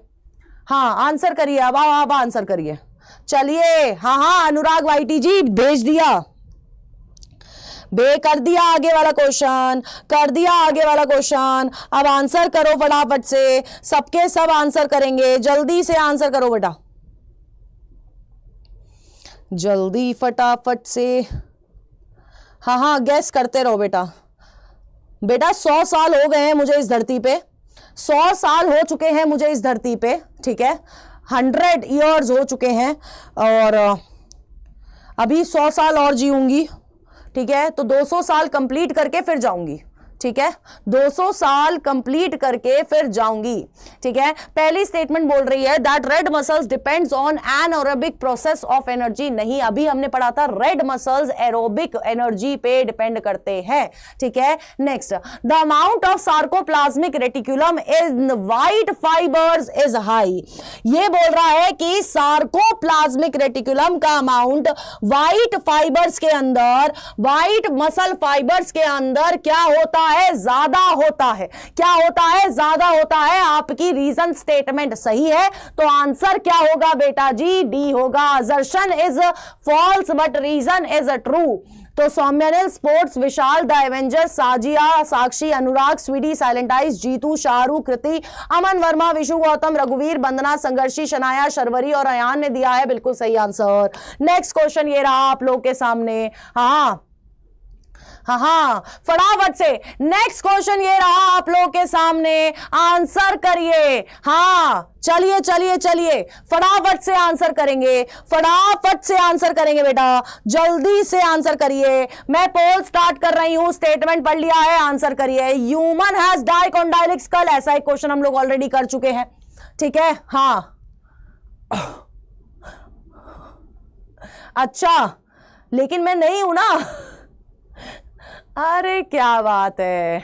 Speaker 1: हाँ आंसर करिए, अब आंसर करिए। चलिए, हाँ अनुराग वाईटी जी भेज दिया, कर दिया आगे वाला क्वेश्चन, कर दिया आगे वाला क्वेश्चन। अब आंसर करो फटाफट से, सबके सब आंसर करेंगे, जल्दी से आंसर करो बेटा, जल्दी फटाफट से। हाँ गैस करते रहो बेटा। बेटा 100 साल हो गए हैं मुझे इस धरती पे, 100 साल हो चुके हैं मुझे इस धरती पे, ठीक है, 100 ईयर्स हो चुके हैं, और अभी 100 साल और जीऊंगी, ठीक है, तो 200 साल कंप्लीट करके फिर जाऊंगी, ठीक है, 200 साल कंप्लीट करके फिर जाऊंगी। ठीक है, पहली स्टेटमेंट बोल रही है that red muscles depends on anaerobic process of energy. नहीं, अभी हमने पढ़ा था रेड मसल्स एरोबिक एनर्जी पे डिपेंड करते हैं। ठीक है, next, the amount of sarcoplasmic reticulum in white fibres is high. ये बोल रहा है कि सार्कोप्लाज्मिक रेटिकुलम का अमाउंट व्हाइट फाइबर्स के अंदर, व्हाइट मसल फाइबर्स के अंदर क्या होता है, ज्यादा होता है। क्या होता है, ज्यादा होता है। आपकी रीजन स्टेटमेंट सही है तो आंसर क्या होगा बेटा जी, डी होगा। Assertion is false but reason is true. तो Soumyanil, sports, Vishal, the avengers, Sajiya, Sakshi, Anurag, Swidi, silentize, Jeetu, Shahrukh, Kriti, Aman Verma, Vishu, Gautam, रघुवीर, वंदना, संघर्षी, शनाया, शर्वरी और अयान ने दिया है बिल्कुल सही आंसर। नेक्स्ट क्वेश्चन ये रहा आप लोग के सामने। हाँ, फटाफट से नेक्स्ट क्वेश्चन ये रहा आप लोग के सामने, आंसर करिए। हाँ, चलिए चलिए चलिए, फटाफट से आंसर करेंगे, फटाफट से आंसर करेंगे बेटा, जल्दी से आंसर करिए। मैं पोल स्टार्ट कर रही हूं, स्टेटमेंट पढ़ लिया है, आंसर करिए। ह्यूमन हैज डाइकोंडाइलिक स्कल, ऐसा एक क्वेश्चन हम लोग ऑलरेडी कर चुके हैं। ठीक है, हाँ, अच्छा, लेकिन मैं नहीं हूं ना। अरे क्या बात है,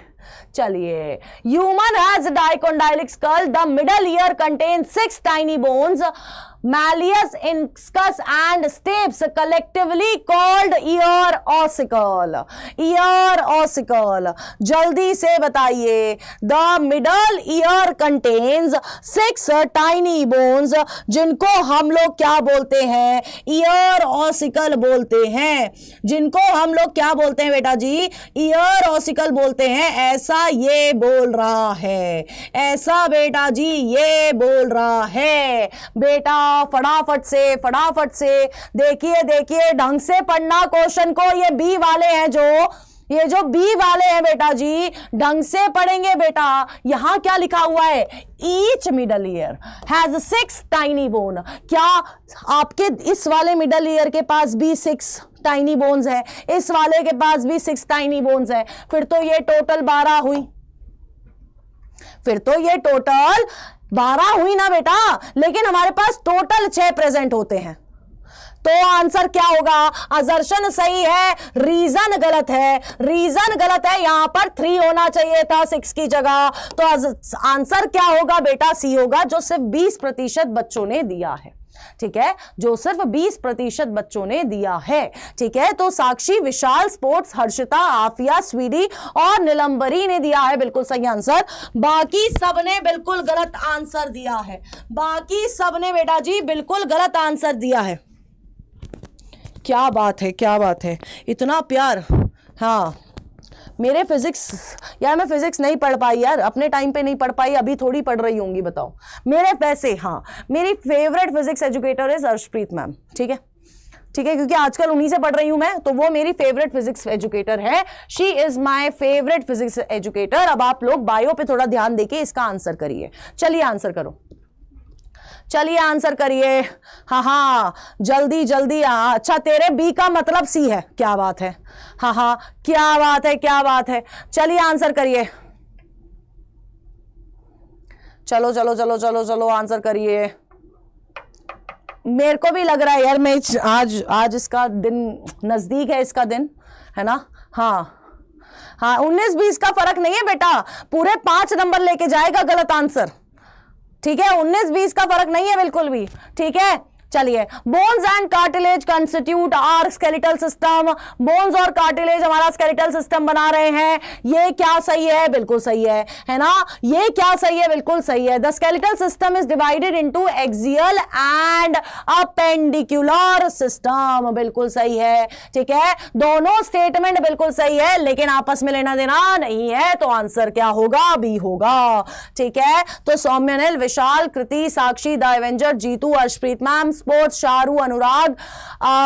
Speaker 1: चलिए। Human has dicondylic school, the middle ear contains 6 tiny bones, malleus, incus and stapes, collectively called ear ossicle. Ear ossicle, जल्दी से बताइए। The middle ear contains 6 tiny bones, जिनको हम लोग क्या बोलते हैं, ear ossicle बोलते हैं। जिनको हम लोग क्या बोलते हैं बेटा जी, ear ossicle बोलते हैं। ऐसा ये बोल रहा है, ऐसा बेटा जी ये बोल रहा है। बेटा फटाफट से देखिए देखिए, ढंग से पढ़ना क्वेश्चन को। ये बी वाले हैं ये जो बी वाले हैं बेटा जी, ढंग से पढ़ेंगे बेटा। यहां क्या लिखा हुआ है, each middle ear has 6 tiny bone. क्या आपके इस वाले मिडल ईयर के पास भी 6 टाइनी बोन्स है, इस वाले के पास भी 6 टाइनी बोन्स है? फिर तो ये टोटल 12 हुई, फिर तो ये टोटल 12 हुई ना बेटा। लेकिन हमारे पास टोटल 6 प्रेजेंट होते हैं, तो आंसर क्या होगा? असर्शन सही है, रीजन गलत है। रीजन गलत है, यहां पर 3 होना चाहिए था 6 की जगह। तो आंसर क्या होगा बेटा? सी होगा, जो सिर्फ 20% बच्चों ने दिया है। ठीक है, जो सिर्फ 20% बच्चों ने दिया है। ठीक है, तो साक्षी, विशाल, स्पोर्ट्स, हर्षिता, आफिया, स्वीडी और नीलंबरी ने दिया है बिल्कुल सही आंसर। बाकी सबने बिल्कुल गलत आंसर दिया है, बाकी सबने बेटा जी बिल्कुल गलत आंसर दिया है। क्या बात है, क्या बात है, इतना प्यार। हाँ, मेरे फिजिक्स, यार मैं फिजिक्स नहीं पढ़ पाई यार, अपने टाइम पे नहीं पढ़ पाई, अभी थोड़ी पढ़ रही होंगी बताओ मेरे पैसे। हाँ, मेरी फेवरेट फिजिक्स एजुकेटर है अर्शप्रीत मैम। ठीक है, ठीक है, क्योंकि आजकल उन्हीं से पढ़ रही हूं मैं, तो वो मेरी फेवरेट फिजिक्स एजुकेटर है। She is my favourite physics educator. अब आप लोग बायो पे थोड़ा ध्यान देके इसका आंसर करिए। चलिए आंसर करो, चलिए आंसर करिए। हाँ, जल्दी जल्दी। हाँ, अच्छा, तेरे बी का मतलब सी है, क्या बात है। हाँ, क्या बात है, क्या बात है। चलिए आंसर करिए, चलो चलो चलो चलो चलो आंसर करिए। मेरे को भी लग रहा है यार, मैं आज इसका दिन नजदीक है, इसका दिन है ना। हाँ, 19-20 का फर्क नहीं है बेटा, पूरे 5 नंबर लेके जाएगा गलत आंसर। ठीक है, 19-20 का फर्क नहीं है बिल्कुल भी। ठीक है, चलिए। Bones and cartilage constitute our skeletal system. Bones और कार्टिलेज हमारा स्केलेटल सिस्टम बना रहे हैं। ये क्या सही है? बिल्कुल सही है ना। ये क्या सही है? बिल्कुल सही है। The skeletal system is divided into axial and appendicular system. बिल्कुल सही है। ठीक है, दोनों स्टेटमेंट बिल्कुल सही है, लेकिन आपस में लेना देना नहीं है, तो आंसर क्या होगा? बी होगा। ठीक है, तो Soumyanil, Vishal, Kriti, Sakshi, the avenger, Jeetu, Arshpreet ma'am, sports, Shahrukh, Anurag,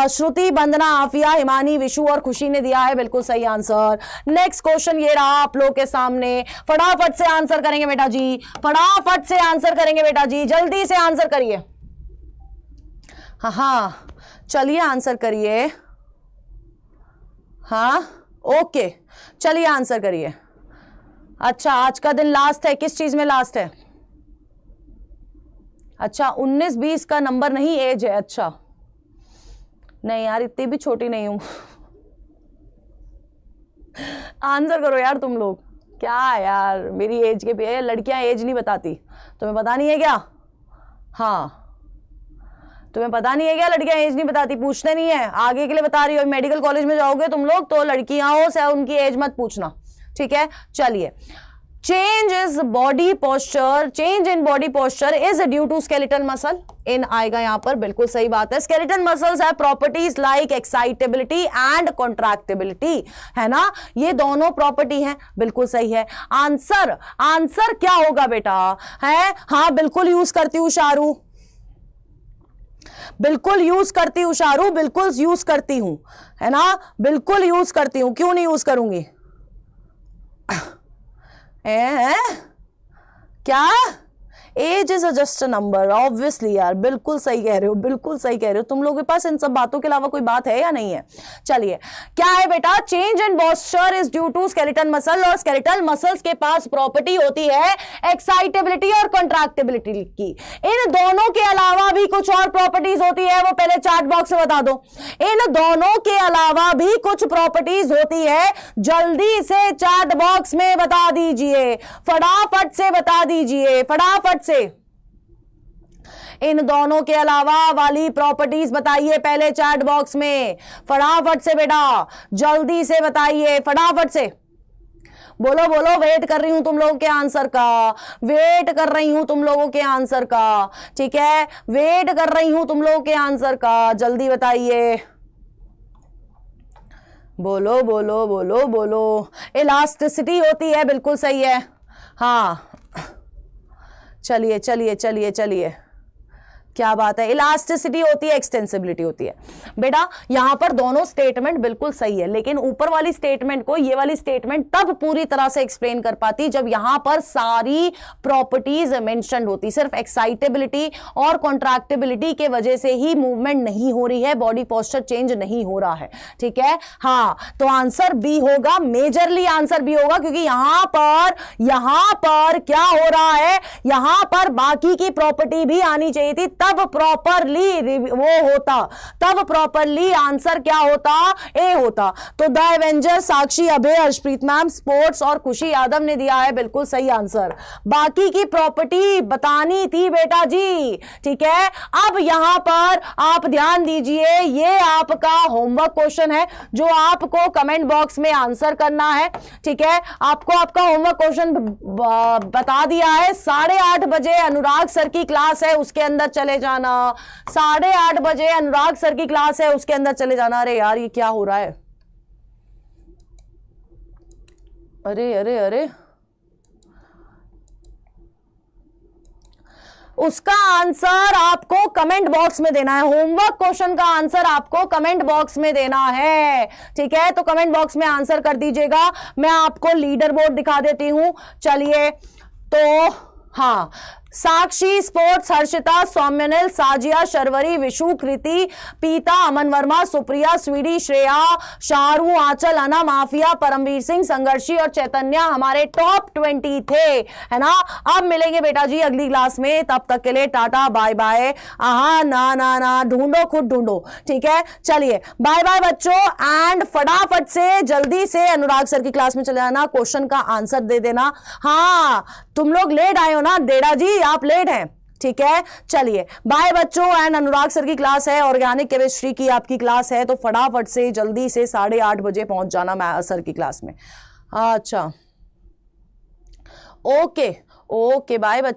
Speaker 1: Shruti, Vandana, Afiya, Himani, Vishu और खुशी ने दिया है बिल्कुल सही आंसर। नेक्स्ट क्वेश्चन ये रहा आप लोग के सामने, फटाफट से आंसर करेंगे बेटा जी, फटाफट से आंसर करेंगे बेटा जी, जल्दी से आंसर करिए। हाँ, चलिए आंसर करिए। हाँ, ओके, चलिए आंसर करिए। अच्छा, आज का दिन लास्ट है, किस चीज में लास्ट है? अच्छा, 19-20 का नंबर नहीं, एज है। अच्छा, नहीं यार, इतनी भी छोटी नहीं हूं। आंसर करो यार तुम लोग, क्या यार मेरी एज के पे लड़कियां एज नहीं बताती, तुम्हें पता नहीं है क्या? हाँ, तुम्हें पता नहीं है क्या लड़कियां एज नहीं बताती, पूछते नहीं है, आगे के लिए बता रही हो। मेडिकल कॉलेज में जाओगे तुम लोग तो लड़कियां से उनकी एज मत पूछना, ठीक है? चलिए, change is body posture, change in body posture is due to skeletal muscle. In आएगा यहां पर, बिल्कुल सही बात है। स्केलेटल मसल्स है properties like excitability and contractibility, है ना, ये दोनों प्रॉपर्टी हैं, बिल्कुल सही है। आंसर, आंसर क्या होगा बेटा? है, हाँ बिल्कुल यूज करती हूँ शारू, बिल्कुल यूज करती हूँ शारू, बिल्कुल यूज करती हूं, है ना, बिल्कुल यूज करती हूं, क्यों नहीं यूज करूंगी? क्या? Age is just a number, obviously यार, बिल्कुल सही कह रहे हो, बिल्कुल सही कह रहे हो। तुम लोगों के पास इन सब बातों के अलावा कोई बात है या नहीं है? चलिए, क्या है बेटा? Change in posture is due to skeletal muscle, और स्केलेटल मसल्स के पास प्रॉपर्टी होती है एक्साइटेबिलिटी और कॉन्ट्रैक्टिबिलिटी की। इन दोनों के अलावा भी कुछ और प्रॉपर्टीज होती है, वो पहले चार्ट बॉक्स में बता दो। इन दोनों के अलावा भी कुछ प्रॉपर्टीज होती है, जल्दी से चार्ट बॉक्स में बता दीजिए, फटाफट से बता दीजिए, फटाफट से। इन दोनों के अलावा वाली प्रॉपर्टीज बताइए पहले चार्ट बॉक्स में, फटाफट से बेटा, जल्दी से बताइए, फटाफट से बोलो बोलो, वेट कर रही हूं तुम लोगों के आंसर का, वेट कर रही हूं तुम लोगों के आंसर का, ठीक है, वेट कर रही हूं तुम लोगों के आंसर का, जल्दी बताइए, बोलो बोलो बोलो बोलो। इलास्टिसिटी होती है, बिल्कुल सही है, हाँ, चलिए चलिए चलिए चलिए, क्या बात है, इलास्टिसिटी होती है, एक्सटेंसिबिलिटी होती है। बेटा यहां पर दोनों स्टेटमेंट बिल्कुल सही है, लेकिन ऊपर वाली स्टेटमेंट को ये वाली स्टेटमेंट तब पूरी तरह से एक्सप्लेन कर पाती जब यहां पर सारी प्रॉपर्टीज मेंशन होती। सिर्फ एक्साइटेबिलिटी और कॉन्ट्रैक्टिबिलिटी के वजह से ही मूवमेंट नहीं हो रही है, बॉडी पोस्चर चेंज नहीं हो रहा है, ठीक है? हाँ, तो आंसर बी होगा, मेजरली आंसर बी होगा, क्योंकि यहां पर क्या हो रहा है, यहां पर बाकी की प्रॉपर्टी भी आनी चाहिए थी, तब प्रॉपरली वो होता, तब प्रॉपरली आंसर क्या होता? ए होता। तो the Avenger, Sakshi, Abhay, Harshpreet ma'am, sports और खुशी यादव ने दिया है बिल्कुल सही आंसर। बाकी की प्रॉपर्टी बतानी थी बेटा जी, ठीक है? अब यहां पर आप ध्यान दीजिए, ये आपका होमवर्क क्वेश्चन है जो आपको कमेंट बॉक्स में आंसर करना है, ठीक है? आपको आपका होमवर्क क्वेश्चन बता दिया है। 8:30 बजे अनुराग सर की क्लास है, उसके अंदर चले जाना, 8:30 बजे अनुराग सर की क्लास है, उसके अंदर चले जाना। अरे यार ये क्या हो रहा है? अरे अरे अरे, उसका आंसर आपको कमेंट बॉक्स में देना है, होमवर्क क्वेश्चन का आंसर आपको कमेंट बॉक्स में देना है, ठीक है? तो कमेंट बॉक्स में आंसर कर दीजिएगा। मैं आपको लीडर बोर्ड दिखा देती हूं, चलिए। तो हाँ, साक्षी, स्पोर्ट्स, हर्षिता, सौम्यनिल, साजिया, शर्वरी, विशु, कृति, पीता, अमन वर्मा, सुप्रिया, स्वीडी, श्रेया, शारू, आंचल, अना, माफिया, परमवीर सिंह, संघर्षी और चैतन्या हमारे टॉप 20 थे, है ना? अब मिलेंगे बेटा जी अगली क्लास में, तब तक के लिए टाटा बाय बाय। आहा, ना ना ना, ढूंढो खुद ढूंढो, ठीक है? चलिए बाय बाय बच्चों, एंड फटाफट से जल्दी से अनुराग सर की क्लास में चले जाना, क्वेश्चन का आंसर दे देना। हाँ, तुम लोग लेट आए हो ना डेढ़ा जी, आप लेट हैं, ठीक है? चलिए बाय बच्चों, एंड अनुराग सर की क्लास है, ऑर्गेनिक केमिस्ट्री की आपकी क्लास है, तो फटाफट से जल्दी से 8:30 बजे पहुंच जाना मैं सर की क्लास में। अच्छा, ओके ओके, बाय बच्चों।